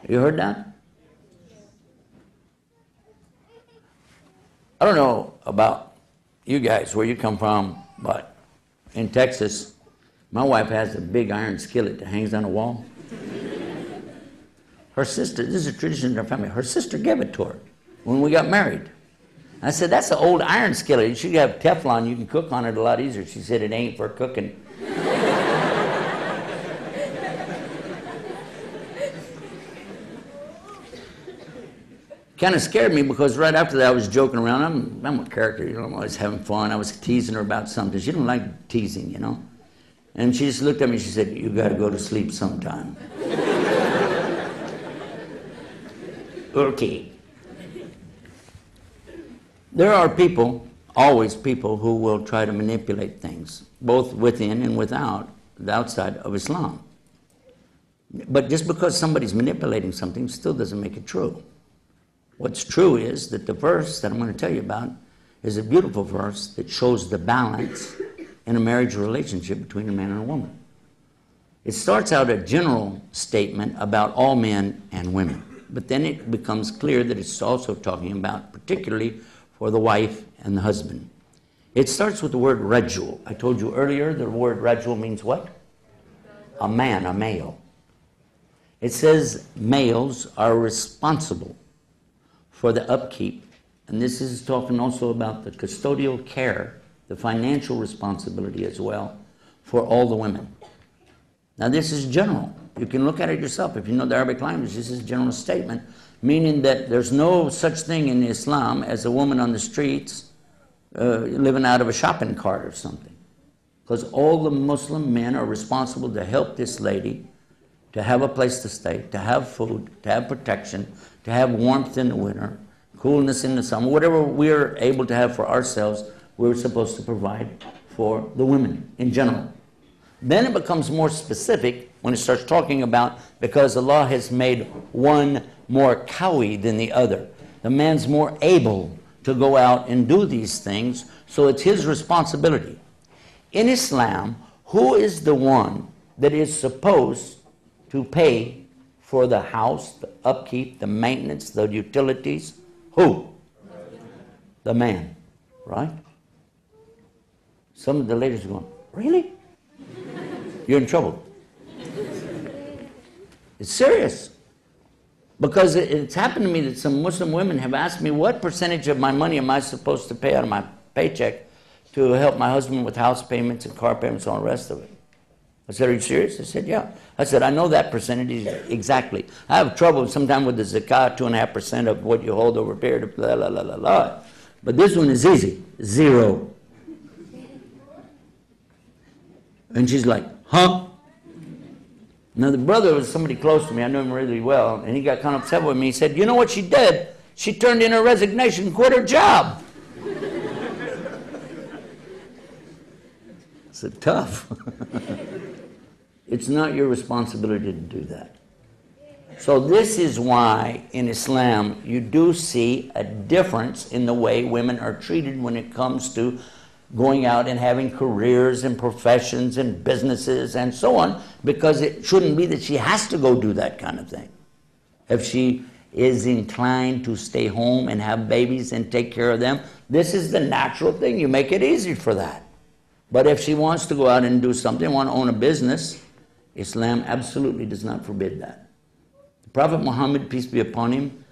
You heard that? I don't know about you guys, where you come from, but in Texas, my wife has a big iron skillet that hangs on the wall. Her sister, this is a tradition in our family, her sister gave it to her when we got married. I said, that's an old iron skillet. You should have Teflon. You can cook on it a lot easier. She said, it ain't for cooking. Kind of scared me because right after that I was joking around. I'm a character, you know, I'm always having fun. I was teasing her about something. She didn't like teasing, you know. And she just looked at me and she said, you got to go to sleep sometime. Okay. There are people, always people, who will try to manipulate things, both within and without, the outside of Islam. But just because somebody's manipulating something still doesn't make it true. What's true is that the verse that I'm going to tell you about is a beautiful verse that shows the balance in a marriage relationship between a man and a woman. It starts out a general statement about all men and women, but then it becomes clear that it's also talking about particularly for the wife and the husband. It starts with the word rajul. I told you earlier the word rajul means what? A man, a male. It says males are responsible for the upkeep, and this is talking also about the custodial care, the financial responsibility as well, for all the women. Now this is general. You can look at it yourself. If you know the Arabic language, this is a general statement, meaning that there's no such thing in Islam as a woman on the streets living out of a shopping cart or something. Because all the Muslim men are responsible to help this lady to have a place to stay, to have food, to have protection, to have warmth in the winter, coolness in the summer, whatever we're able to have for ourselves, we're supposed to provide for the women in general. Then it becomes more specific when it starts talking about, because Allah has made one more kawi than the other. The man's more able to go out and do these things, so it's his responsibility. In Islam, who is the one that is supposed to pay for the house, the upkeep, the maintenance, the utilities? Who? The man, right? Some of the ladies are going, really? You're in trouble. It's serious. Because it's happened to me that some Muslim women have asked me, what percentage of my money am I supposed to pay out of my paycheck to help my husband with house payments and car payments and all the rest of it? I said, are you serious? I said, yeah. I said, I know that percentage exactly. I have trouble sometimes with the zakat, 2.5% of what you hold over a period of blah, blah, blah, blah, blah. But this one is easy, 0. And she's like, huh? Now the brother was somebody close to me, I knew him really well, and he got kind of upset with me. He said, you know what she did? She turned in her resignation and quit her job. I said, tough. It's not your responsibility to do that. So this is why in Islam you do see a difference in the way women are treated when it comes to going out and having careers and professions and businesses and so on, because it shouldn't be that she has to go do that kind of thing. If she is inclined to stay home and have babies and take care of them, this is the natural thing. You make it easy for that. But if she wants to go out and do something, want to own a business, Islam absolutely does not forbid that. The Prophet Muhammad, peace be upon him,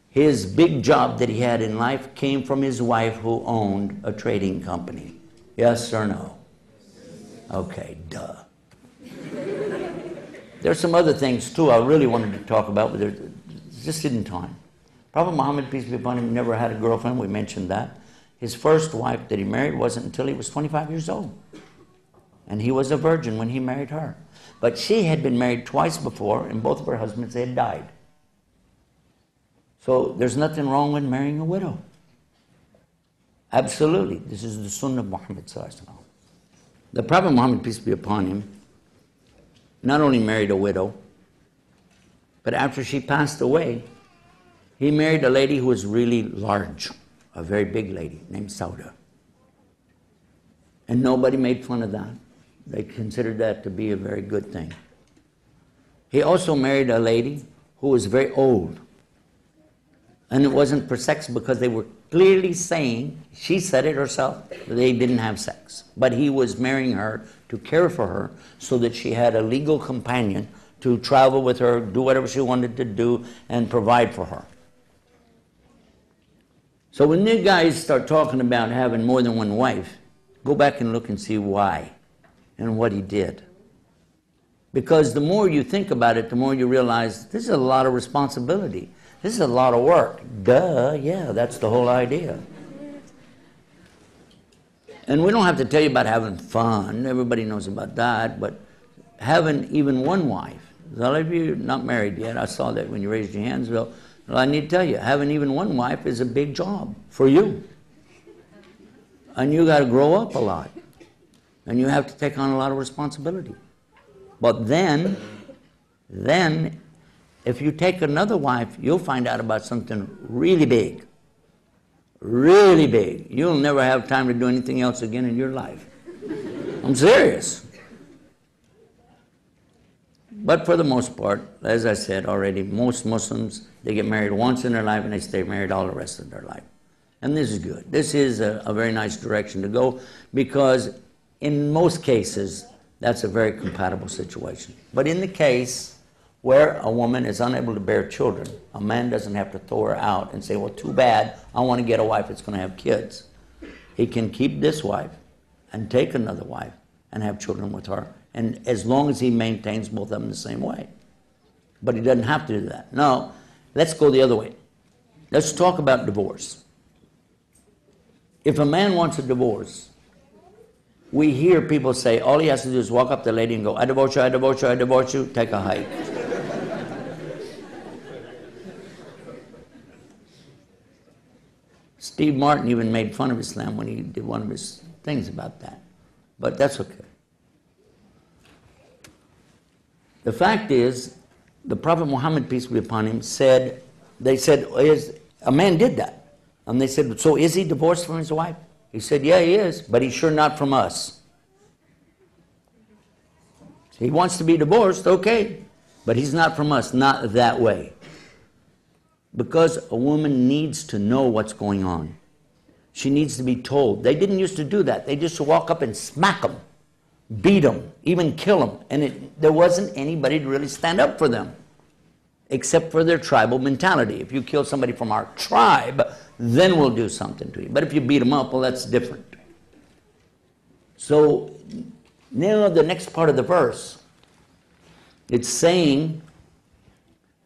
his big job that he had in life came from his wife who owned a trading company. Yes or no? Okay, duh. There's some other things too I really wanted to talk about, but there just isn't time. Prophet Muhammad, peace be upon him, never had a girlfriend. We mentioned that. His first wife that he married wasn't until he was 25 years old. And he was a virgin when he married her. But she had been married twice before, and both of her husbands had died. So there's nothing wrong with marrying a widow. Absolutely. This is the sunnah of Muhammad sallallahu alaihi wasallam. The Prophet Muhammad, peace be upon him, not only married a widow, but after she passed away, he married a lady who was really large, a very big lady named Sauda. And nobody made fun of that. They considered that to be a very good thing. He also married a lady who was very old. And it wasn't for sex, because they were clearly saying, she said it herself, they didn't have sex. But he was marrying her to care for her so that she had a legal companion to travel with her, do whatever she wanted to do, and provide for her. So when the guys start talking about having more than one wife, go back and look and see why and what he did. Because the more you think about it, the more you realize this is a lot of responsibility. This is a lot of work. Duh, yeah, that's the whole idea. And we don't have to tell you about having fun. Everybody knows about that. But having even one wife, a lot of you are not married yet. I saw that when you raised your hands. Well, I need to tell you, having even one wife is a big job for you. And you got to grow up a lot. And you have to take on a lot of responsibility. But then, if you take another wife, you'll find out about something really big. Really big. You'll never have time to do anything else again in your life. I'm serious. But for the most part, as I said already, most Muslims, they get married once in their life and they stay married all the rest of their life. And this is good. This is a very nice direction to go, because in most cases, that's a very compatible situation. But in the case where a woman is unable to bear children, a man doesn't have to throw her out and say, well, too bad, I want to get a wife that's going to have kids. He can keep this wife and take another wife and have children with her, and as long as he maintains both of them the same way. But he doesn't have to do that. Now, let's go the other way. Let's talk about divorce. If a man wants a divorce, we hear people say, all he has to do is walk up to the lady and go, I divorce you, I divorce you, I divorce you, take a hike. Steve Martin even made fun of Islam when he did one of his things about that. But that's okay. The fact is, the Prophet Muhammad, peace be upon him, said, they said, a man did that. And they said, so is he divorced from his wife? He said, yeah, he is, but he's sure not from us. He wants to be divorced, okay, but he's not from us, not that way. Because a woman needs to know what's going on. She needs to be told. They didn't used to do that. They used to walk up and smack them, beat them, even kill them. And there wasn't anybody to really stand up for them, except for their tribal mentality. If you kill somebody from our tribe, then we'll do something to you. But if you beat them up, well, that's different. So now the next part of the verse, it's saying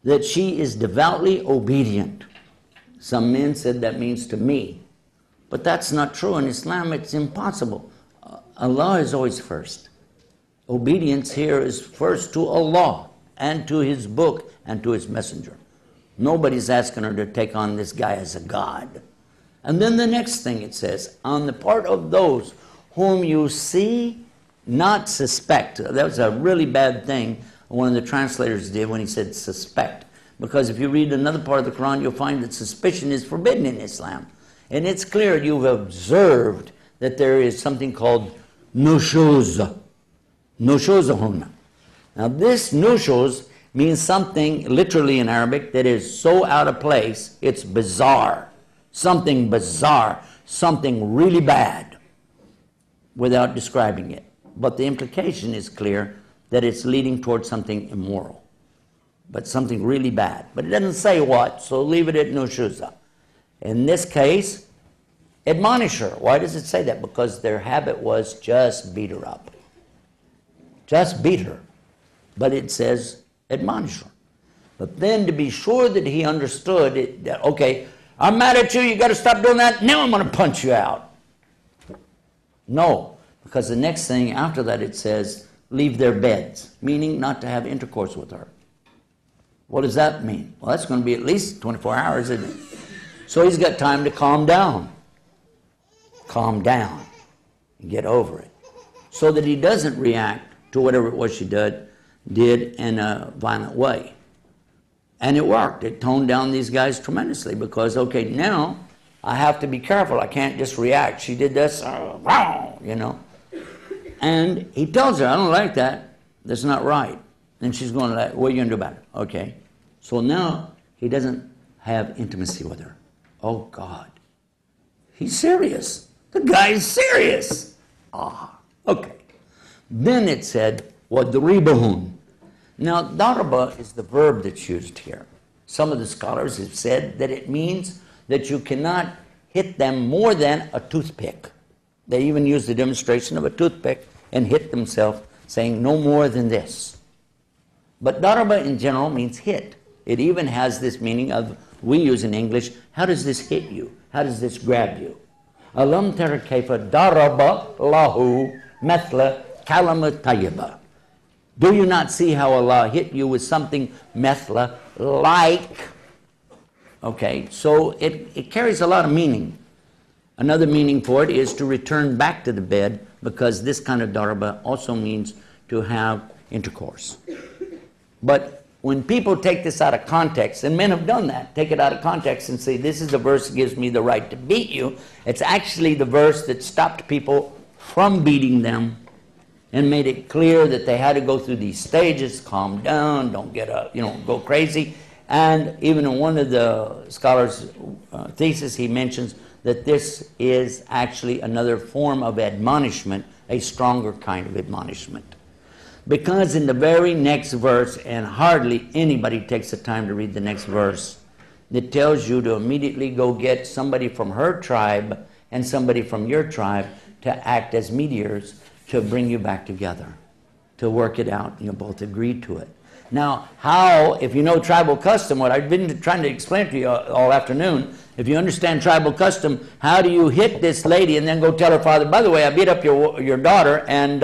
that she is devoutly obedient. Some men said that means to me. But that's not true. In Islam, it's impossible. Allah is always first. Obedience here is first to Allah and to His book and to His messenger. Nobody's asking her to take on this guy as a god. And then the next thing it says, on the part of those whom you see, not suspect. That was a really bad thing one of the translators did when he said suspect. Because if you read another part of the Quran, you'll find that suspicion is forbidden in Islam. And it's clear you've observed that there is something called nushuz. Nushuzahunna. Now this nushuz means something, literally in Arabic, that is so out of place, it's bizarre. Something bizarre, something really bad, without describing it. But the implication is clear that it's leading towards something immoral, but something really bad. But it doesn't say what, so leave it at nushuza. In this case, admonish her. Why does it say that? Because their habit was just beat her up. Just beat her. But it says admonish her. But then to be sure that he understood it, that, okay, I'm mad at you, you got to stop doing that, now I'm going to punch you out. No, because the next thing after that it says, leave their beds, meaning not to have intercourse with her. What does that mean? Well, that's going to be at least 24 hours, isn't it? So he's got time to calm down. Calm down and get over it. So that he doesn't react to whatever it was she did in a violent way. And it worked. It toned down these guys tremendously because, okay, now I have to be careful. I can't just react. She did this, you know. And he tells her, I don't like that. That's not right. And she's going, like, what are you going to do about it? Okay. So now he doesn't have intimacy with her. Oh, God. He's serious. The guy is serious. Ah, okay. Then it said, وَضْرِبُهُمْ. Now, daraba is the verb that's used here. Some of the scholars have said that it means that you cannot hit them more than a toothpick. They even use the demonstration of a toothpick and hit themselves, saying no more than this. But daraba in general means hit. It even has this meaning of, we use in English, how does this hit you? How does this grab you? Alam tara kayfa daraba lahu mathla kalama tayyiba. Do you not see how Allah hit you with something methla like? Okay, so it carries a lot of meaning. Another meaning for it is to return back to the bed, because this kind of darba also means to have intercourse. But when people take this out of context, and men have done that, take it out of context and say, this is the verse that gives me the right to beat you, it's actually the verse that stopped people from beating them and made it clear that they had to go through these stages, calm down, don't get up, go crazy. And even in one of the scholars' thesis, he mentions that this is actually another form of admonishment, a stronger kind of admonishment. Because in the very next verse, and hardly anybody takes the time to read the next verse, it tells you to immediately go get somebody from her tribe and somebody from your tribe to act as mediators to bring you back together, to work it out. You both agree to it. Now, how, if you know tribal custom, what I've been trying to explain to you all afternoon, if you understand tribal custom, how do you hit this lady and then go tell her father, by the way, I beat up your daughter, and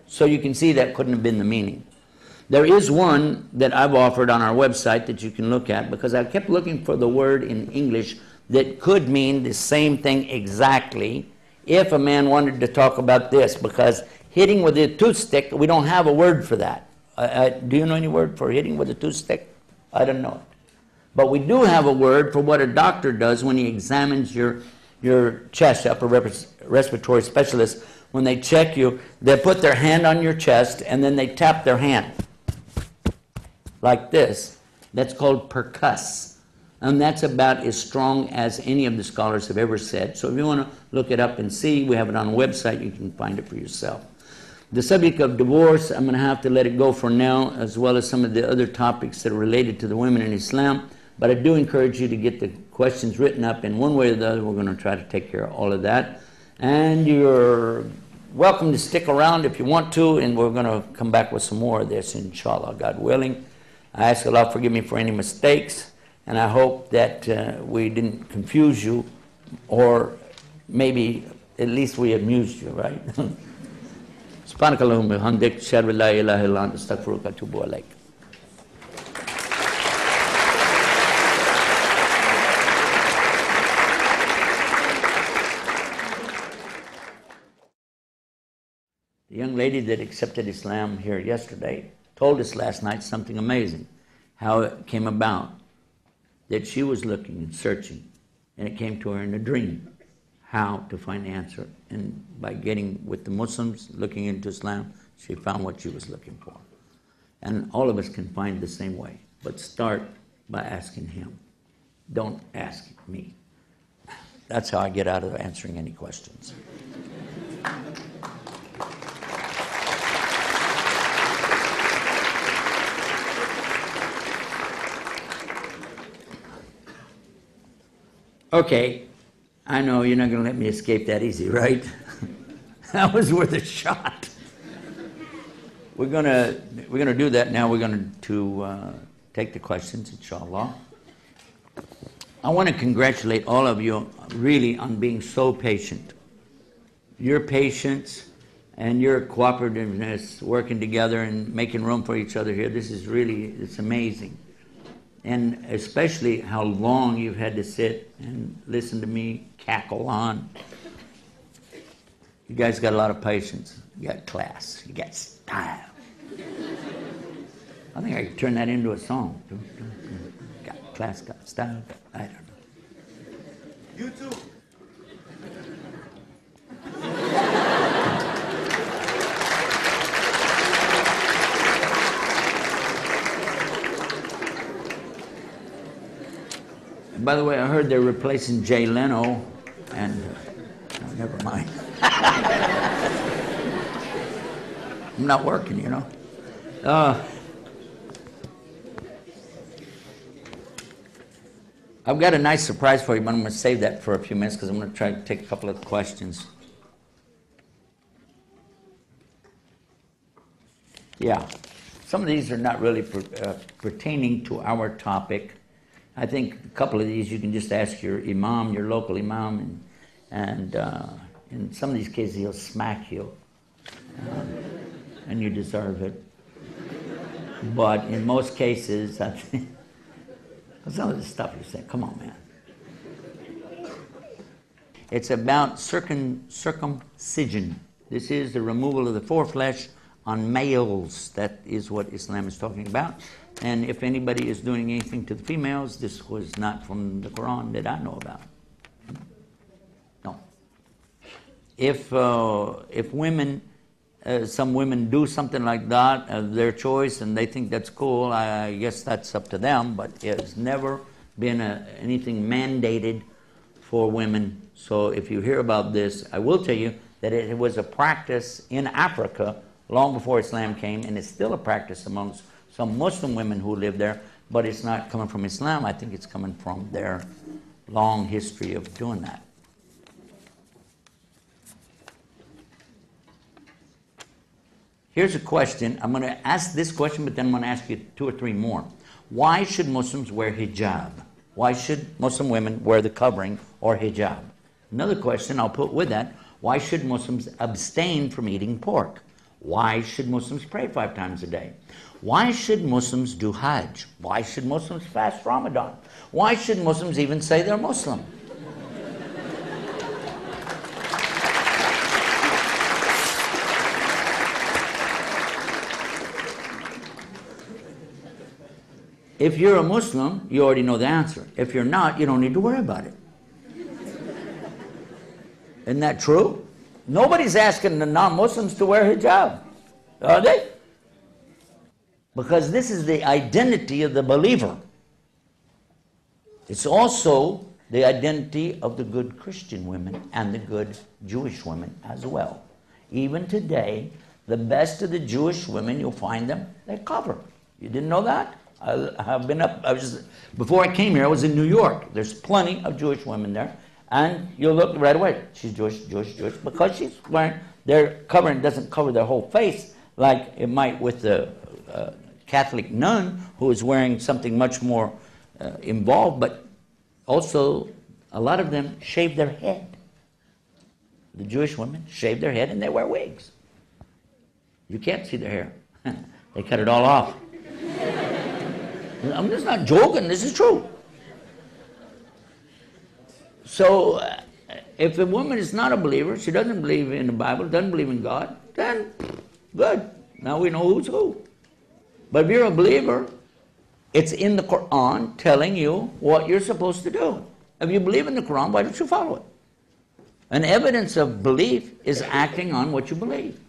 so you can see that couldn't have been the meaning. There is one that I've offered on our website that you can look at, because I kept looking for the word in English that could mean the same thing exactly if a man wanted to talk about this, because hitting with a toothstick, we don't have a word for that. Do you know any word for hitting with a toothstick? I don't know it. But we do have a word for what a doctor does when he examines your chest, upper respiratory specialist. When they check you, they put their hand on your chest and then they tap their hand like this. That's called percuss. And that's about as strong as any of the scholars have ever said. So if you want to look it up and see, we have it on the website. You can find it for yourself. The subject of divorce, I'm going to have to let it go for now, as well as some of the other topics that are related to the women in Islam. But I do encourage you to get the questions written up in one way or the other. We're going to try to take care of all of that. And you're welcome to stick around if you want to, and we're going to come back with some more of this, inshallah, God willing. I ask Allah forgive me for any mistakes, and I hope that we didn't confuse you, or maybe at least we amused you, right? Subhanakallahumma wa bihamdik, ashhadu an la ilaha illa anta, astaghfiruka wa atubu ilaik. The young lady that accepted Islam here yesterday told us last night something amazing, how it came about, that she was looking and searching, and it came to her in a dream how to find the answer. And by getting with the Muslims, looking into Islam, she found what she was looking for. And all of us can find the same way, but start by asking him. Don't ask me. That's how I get out of answering any questions. Okay, I know you're not going to let me escape that easy, right? That was worth a shot. We're gonna do that now. We're going to take the questions, inshallah. I want to congratulate all of you really on being so patient. Your patience and your cooperativeness, working together and making room for each other here, this is really, it's amazing. And especially how long you've had to sit and listen to me cackle on. You guys got a lot of patience. You got class. You got style. I think I could turn that into a song. Got class, got style, I don't know. You too. By the way, I heard they're replacing Jay Leno, and never mind. I'm not working, you know. I've got a nice surprise for you, but I'm going to save that for a few minutes because I'm going to try to take a couple of questions. Yeah, some of these are not really pertaining to our topic. I think a couple of these you can just ask your imam, your local imam, and in some of these cases he'll smack you, and you deserve it. But in most cases, I think some of the stuff you're saying, come on, man. It's about circumcision. This is the removal of the foreflesh on males. That is what Islam is talking about. And if anybody is doing anything to the females, this was not from the Quran that I know about. No. If women, some women do something like that of their choice and they think that's cool, I guess that's up to them, but it's never been anything mandated for women. So if you hear about this, I will tell you that it was a practice in Africa long before Islam came, and it's still a practice amongst some Muslim women who live there, but it's not coming from Islam. I think it's coming from their long history of doing that. Here's a question. I'm going to ask this question, but then I'm going to ask you 2 or 3 more. Why should Muslims wear hijab? Why should Muslim women wear the covering or hijab? Another question I'll put with that. Why should Muslims abstain from eating pork? Why should Muslims pray 5 times a day? Why should Muslims do Hajj? Why should Muslims fast Ramadan? Why should Muslims even say they're Muslim? If you're a Muslim, you already know the answer. If you're not, you don't need to worry about it. Isn't that true? Nobody's asking the non-Muslims to wear hijab, are they? Because this is the identity of the believer. It's also the identity of the good Christian women and the good Jewish women as well. Even today, the best of the Jewish women, you'll find them, they cover. You didn't know that? Before I came here, I was in New York. There's plenty of Jewish women there. And you'll look right away. She's Jewish, because she's wearing, their covering doesn't cover their whole face like it might with the Catholic nun who is wearing something much more involved, but also a lot of them shave their head. The Jewish women shave their head and they wear wigs. You can't see their hair. They cut it all off. I'm just not joking, this is true. So, if a woman is not a believer, she doesn't believe in the Bible, doesn't believe in God, then good. Now we know who's who. But if you're a believer, it's in the Quran telling you what you're supposed to do. If you believe in the Quran, why don't you follow it? And evidence of belief is acting on what you believe.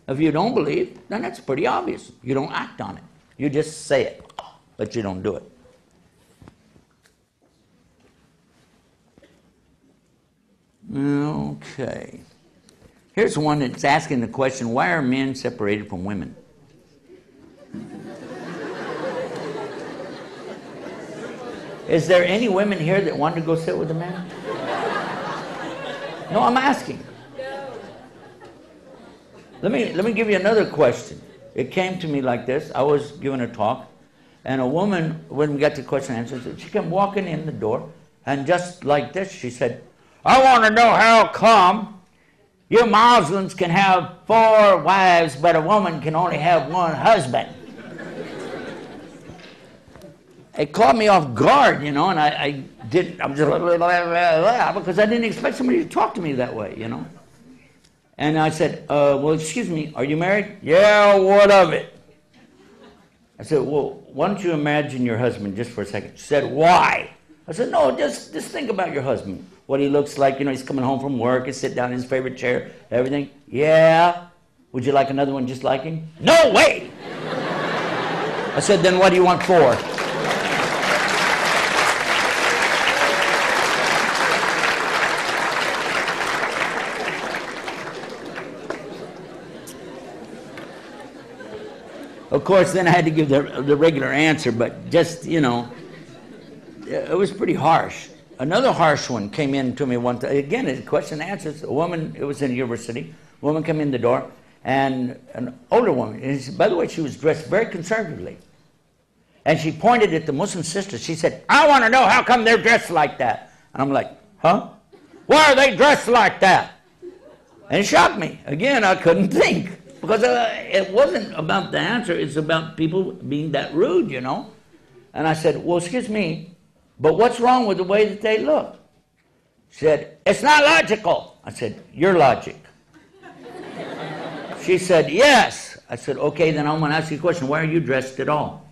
If you don't believe, then that's pretty obvious. You don't act on it. You just say it, but you don't do it. Okay. Here's one that's asking the question, why are men separated from women? Is there any women here that want to go sit with a man? No, I'm asking. Let me give you another question. It came to me like this. I was giving a talk, and a woman, when we got the question answered, she came walking in the door, and just like this, she said, I want to know how come you Muslims can have 4 wives, but a woman can only have 1 husband. It caught me off guard, you know, and I'm just because I didn't expect somebody to talk to me that way, you know. And I said, well, excuse me, are you married? Yeah, what of it? I said, well, why don't you imagine your husband just for a second? She said, why? I said, no, just think about your husband. What he looks like, you know, he's coming home from work, he's sitting down in his favorite chair, everything. Yeah. Would you like another one just like him? No way! I said, then what do you want 4? Of course, then I had to give the regular answer, but just, you know, it was pretty harsh. Another harsh one came in to me one time. Again, it's question and answers. A woman, it was in university, a woman came in the door, and an older woman, and she, by the way, she was dressed very conservatively. And she pointed at the Muslim sisters. She said, I want to know how come they're dressed like that. And I'm like, huh? Why are they dressed like that? And it shocked me. Again, I couldn't think. Because it wasn't about the answer, it's about people being that rude, you know. And I said, well, excuse me, but what's wrong with the way that they look? She said, "It's not logical." I said, "Your logic." She said, "Yes." I said, "Okay, then I'm going to ask you a question. Why are you dressed at all?"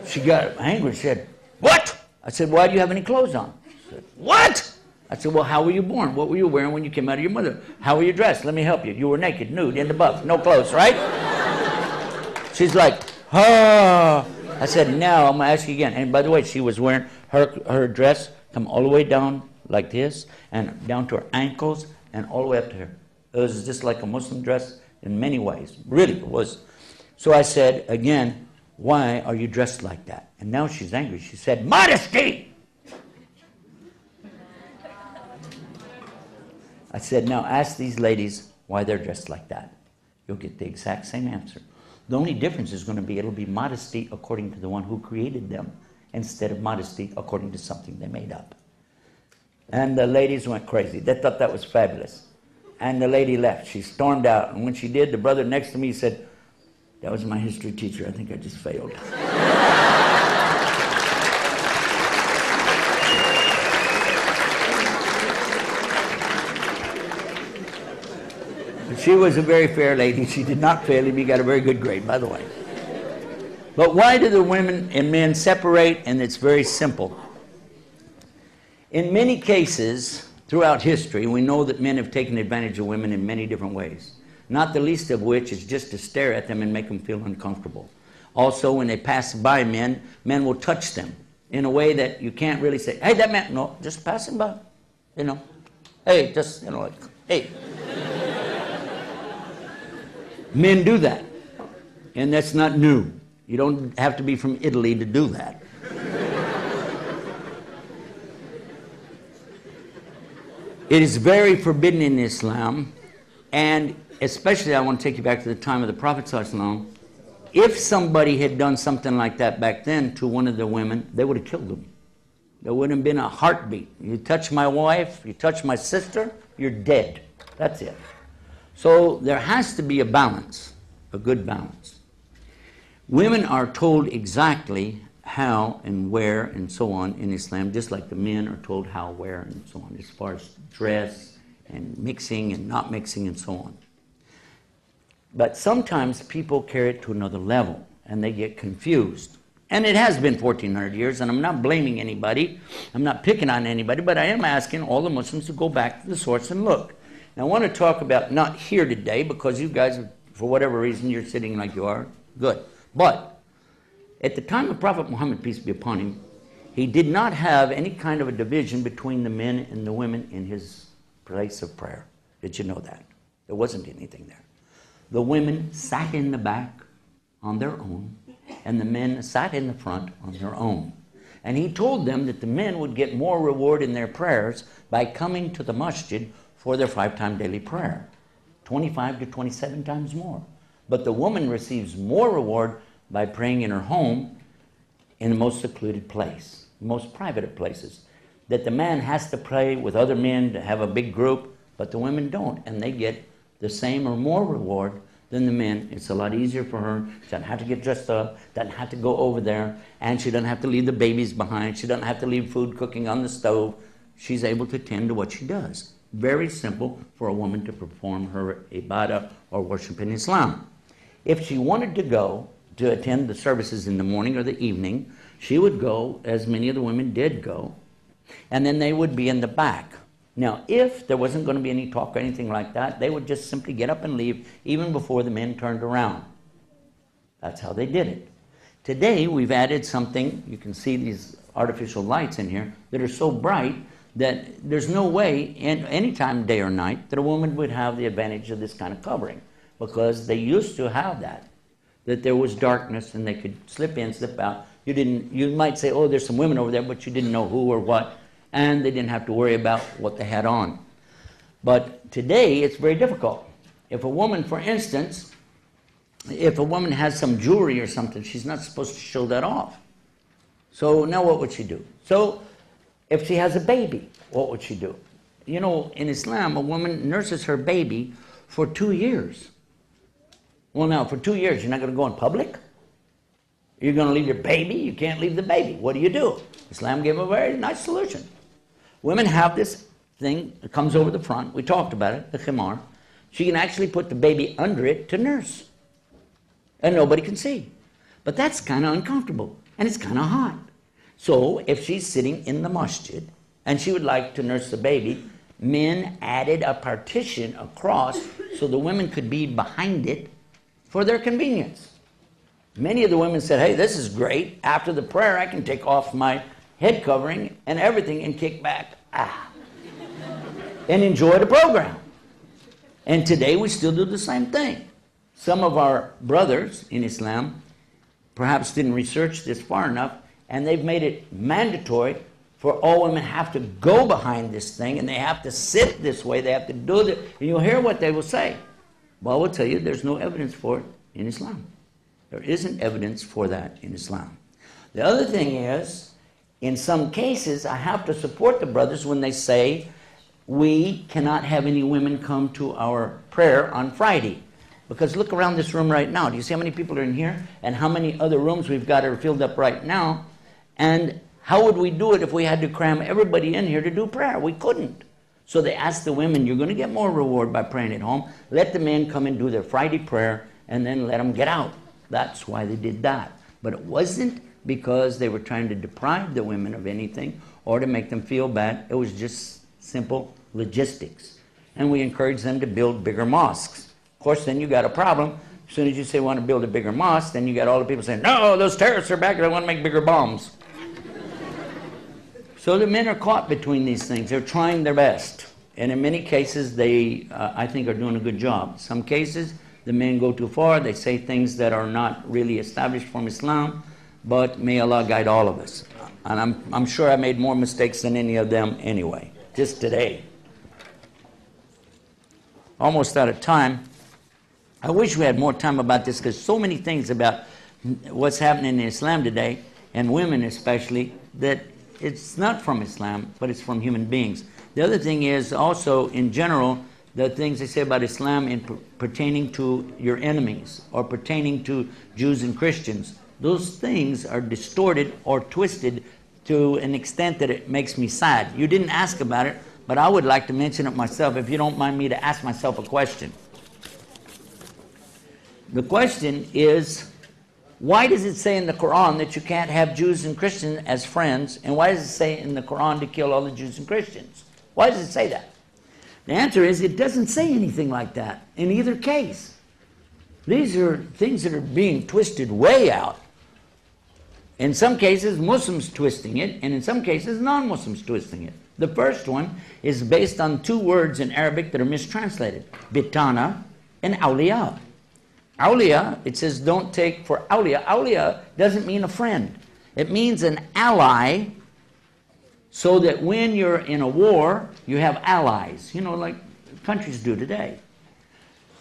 She got angry. She said, "What?" I said, "Why do you have any clothes on?" She said, "What?" I said, "Well, how were you born? What were you wearing when you came out of your mother? How were you dressed? Let me help you. You were naked, nude, in the buff, no clothes, right?" She's like, "Ah." I said, "Now I'm going to ask you again." And by the way, she was wearing her dress come all the way down like this and down to her ankles and all the way up to her. It was just like a Muslim dress in many ways. Really, it was. So I said, again, "Why are you dressed like that?" And now she's angry. She said, "Modesty." I said, "Now ask these ladies why they're dressed like that. You'll get the exact same answer. The only difference is going to be it'll be modesty according to the one who created them instead of modesty according to something they made up." And the ladies went crazy. They thought that was fabulous. And the lady left. She stormed out. And when she did, the brother next to me said, "That was my history teacher. I think I just failed." She was a very fair lady. She did not fail him. He got a very good grade, by the way. But why do the women and men separate? And it's very simple. In many cases, throughout history, we know that men have taken advantage of women in many different ways, not the least of which is just to stare at them and make them feel uncomfortable. Also, when they pass by men will touch them in a way that you can't really say, "Hey, that man," no, just passing by, you know. Hey, just, you know, like, hey. Men do that, and that's not new. You don't have to be from Italy to do that. It is very forbidden in Islam, and especially I want to take you back to the time of the Prophet ﷺ. If somebody had done something like that back then to one of the women, they would have killed them. There wouldn't have been a heartbeat. You touch my wife, you touch my sister, you're dead. That's it. So there has to be a balance, a good balance. Women are told exactly how and where and so on in Islam, just like the men are told how, where, and so on, as far as dress and mixing and not mixing and so on. But sometimes people carry it to another level and they get confused. And it has been 1,400 years, and I'm not blaming anybody. I'm not picking on anybody, but I am asking all the Muslims to go back to the source and look. Now, I want to talk about, not here today, because you guys, for whatever reason, you're sitting like you are. Good. But at the time of Prophet Muhammad, peace be upon him, he did not have any kind of a division between the men and the women in his place of prayer. Did you know that? There wasn't anything there. The women sat in the back on their own, and the men sat in the front on their own. And he told them that the men would get more reward in their prayers by coming to the masjid for their 5-time daily prayer, 25 to 27 times more. But the woman receives more reward by praying in her home in the most secluded place, the most private of places. That the man has to pray with other men to have a big group, but the women don't, and they get the same or more reward than the men. It's a lot easier for her. She doesn't have to get dressed up, doesn't have to go over there, and she doesn't have to leave the babies behind. She doesn't have to leave food cooking on the stove. She's able to tend to what she does. Very simple for a woman to perform her ibadah or worship in Islam. If she wanted to go to attend the services in the morning or the evening, she would go, as many of the women did go, and then they would be in the back. Now, if there wasn't going to be any talk or anything like that, they would just simply get up and leave even before the men turned around. That's how they did it. Today, we've added something. You can see these artificial lights in here that are so bright that there's no way, in any time, day or night, that a woman would have the advantage of this kind of covering, because they used to have that there was darkness and they could slip in, slip out. You might say, "Oh, there's some women over there," but you didn't know who or what, and they didn't have to worry about what they had on. But today, it's very difficult. If a woman, for instance, if a woman has some jewelry or something, she's not supposed to show that off. So now what would she do? So if she has a baby, what would she do? You know, in Islam, a woman nurses her baby for 2 years. Well, now, for 2 years, you're not going to go in public? You're going to leave your baby? You can't leave the baby. What do? Islam gave a very nice solution. Women have this thing that comes over the front. We talked about it, the khimar. She can actually put the baby under it to nurse. And nobody can see. But that's kind of uncomfortable. And it's kind of hot. So if she's sitting in the masjid and she would like to nurse the baby, men added a partition across so the women could be behind it for their convenience. Many of the women said, hey, this is great. After the prayer, I can take off my head covering and everything and kick back and enjoy the program. And today we still do the same thing. Some of our brothers in Islam perhaps didn't research this far enough, and they've made it mandatory for all women have to go behind this thing, and they have to sit this way, they have to do it, and you'll hear what they will say. Well, I will tell you, there's no evidence for it in Islam. There isn't evidence for that in Islam. The other thing is, in some cases, I have to support the brothers when they say, we cannot have any women come to our prayer on Friday. Because look around this room right now. Do you see how many people are in here? And how many other rooms we've got are filled up right now? And how would we do it if we had to cram everybody in here to do prayer? We couldn't. So they asked the women, you're going to get more reward by praying at home. Let the men come and do their Friday prayer and then let them get out. That's why they did that. But it wasn't because they were trying to deprive the women of anything or to make them feel bad. It was just simple logistics. And we encouraged them to build bigger mosques. Of course, then you got a problem. As soon as you say you want to build a bigger mosque, then you got all the people saying, no, those terrorists are back and they want to make bigger bombs. So the men are caught between these things. They're trying their best. And in many cases, they, I think, are doing a good job. Some cases, the men go too far. They say things that are not really established from Islam. But may Allah guide all of us. And I'm sure I made more mistakes than any of them anyway, just today. Almost out of time. I wish we had more time about this because so many things about what's happening in Islam today, and women especially, that it's not from Islam, but it's from human beings. The other thing is also, in general, the things they say about Islam in pertaining to your enemies or pertaining to Jews and Christians. Those things are distorted or twisted to an extent that it makes me sad. You didn't ask about it, but I would like to mention it myself, if you don't mind me to ask myself a question. The question is, why does it say in the Quran that you can't have Jews and Christians as friends? And why does it say in the Quran to kill all the Jews and Christians? Why does it say that? The answer is it doesn't say anything like that in either case. These are things that are being twisted way out. In some cases, Muslims twisting it, and in some cases, non-Muslims twisting it. The first one is based on two words in Arabic that are mistranslated, bitana and awliya. Awliya, it says don't take for awliya. Awliya doesn't mean a friend. It means an ally, so that when you're in a war, you have allies, you know, like countries do today.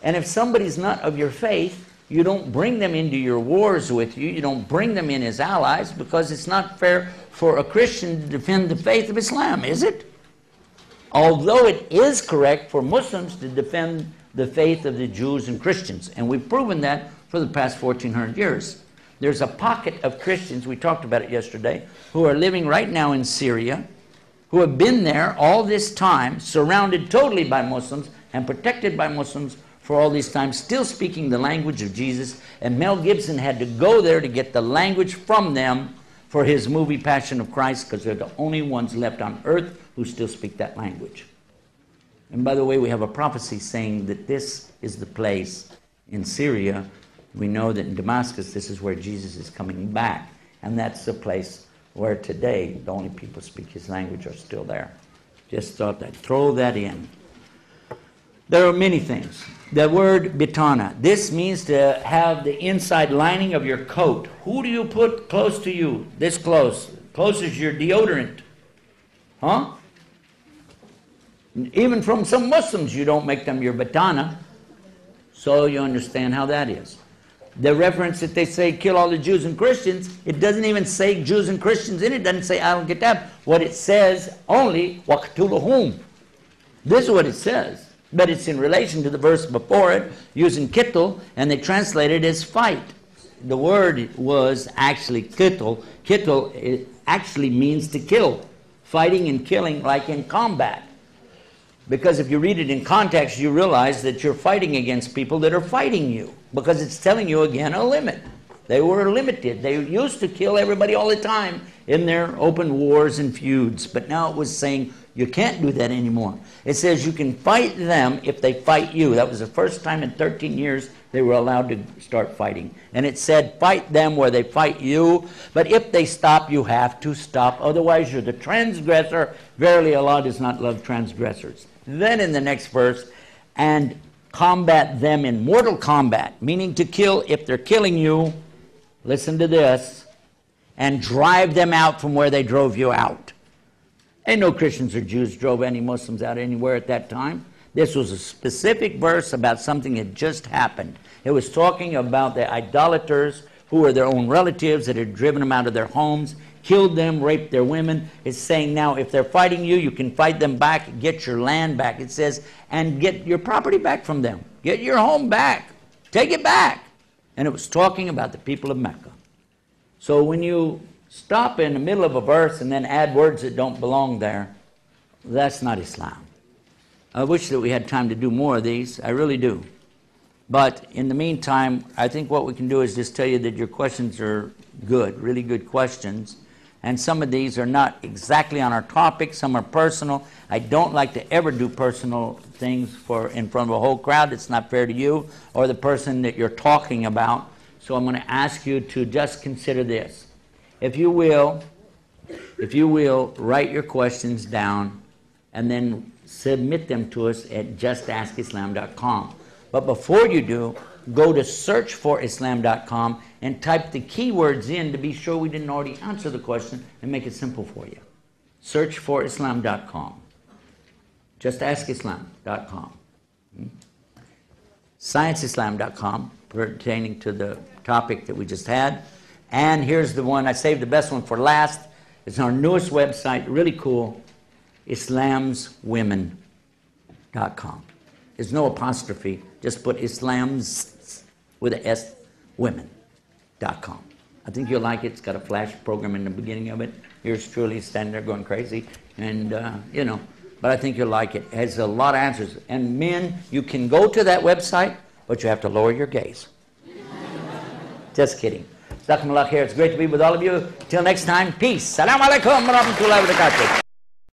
And if somebody's not of your faith, you don't bring them into your wars with you. You don't bring them in as allies, because it's not fair for a Christian to defend the faith of Islam, is it? Although it is correct for Muslims to defend the faith of the Jews and Christians. And we've proven that for the past 1,400 years. There's a pocket of Christians, we talked about it yesterday, who are living right now in Syria, who have been there all this time, surrounded totally by Muslims and protected by Muslims for all this time, still speaking the language of Jesus. And Mel Gibson had to go there to get the language from them for his movie Passion of Christ, because they're the only ones left on earth who still speak that language. And by the way, we have a prophecy saying that this is the place in Syria. We know that in Damascus, this is where Jesus is coming back. And that's the place where today the only people who speak his language are still there. Just thought I'd throw that in. There are many things. The word bitana, this means to have the inside lining of your coat. Who do you put close to you? This close. Close as your deodorant. Huh? Even from some Muslims, you don't make them your bitana. So you understand how that is. The reference that they say, kill all the Jews and Christians, it doesn't even say Jews and Christians in it. It doesn't say al-kitab. What it says only, waqtuluhum. This is what it says. But it's in relation to the verse before it, using kittul, and they translate it as fight. the word was actually kittel. Kittel actually means to kill, fighting and killing like in combat. Because if you read it in context, you realize that you're fighting against people that are fighting you, because it's telling you again a limit. They were limited. They used to kill everybody all the time in their open wars and feuds, but now it was saying you can't do that anymore. It says you can fight them if they fight you. That was the first time in 13 years they were allowed to start fighting. And it said fight them where they fight you, but if they stop, you have to stop. Otherwise, you're the transgressor. Verily, Allah does not love transgressors. Then in the next verse, and combat them in mortal combat, meaning to kill if they're killing you. Listen to this. And drive them out from where they drove you out. Ain't no Christians or Jews drove any Muslims out anywhere at that time. This was a specific verse about something that just happened. It was talking about the idolaters who were their own relatives that had driven them out of their homes, killed them, raped their women. It's saying now if they're fighting you, you can fight them back, get your land back. It says, and get your property back from them. Get your home back. Take it back. And it was talking about the people of Mecca. So when you stop in the middle of a verse and then add words that don't belong there, that's not Islam. I wish that we had time to do more of these. I really do. But in the meantime, I think what we can do is just tell you that your questions are good, really good questions. And some of these are not exactly on our topic. Some are personal. I don't like to ever do personal things in front of a whole crowd. It's not fair to you or the person that you're talking about. So I'm going to ask you to just consider this. If you will, write your questions down and then submit them to us at justaskislam.com. But before you do, go to searchforislam.com and type the keywords in to be sure we didn't already answer the question and make it simple for you. Searchforislam.com. Justaskislam.com. ScienceIslam.com, pertaining to the topic that we just had. And here's the one, I saved the best one for last. It's our newest website, really cool, islamswomen.com. There's no apostrophe, just put Islams with an S, women.com. I think you'll like it. It's got a flash program in the beginning of it. Yours truly standing there going crazy. And, but I think you'll like it. It has a lot of answers. And men, you can go to that website, but you have to lower your gaze. Just kidding. Jazakumullah khair. It's great to be with all of you. Till next time, peace. Assalamu alaikum wa rahmatullahi wa barakatuh.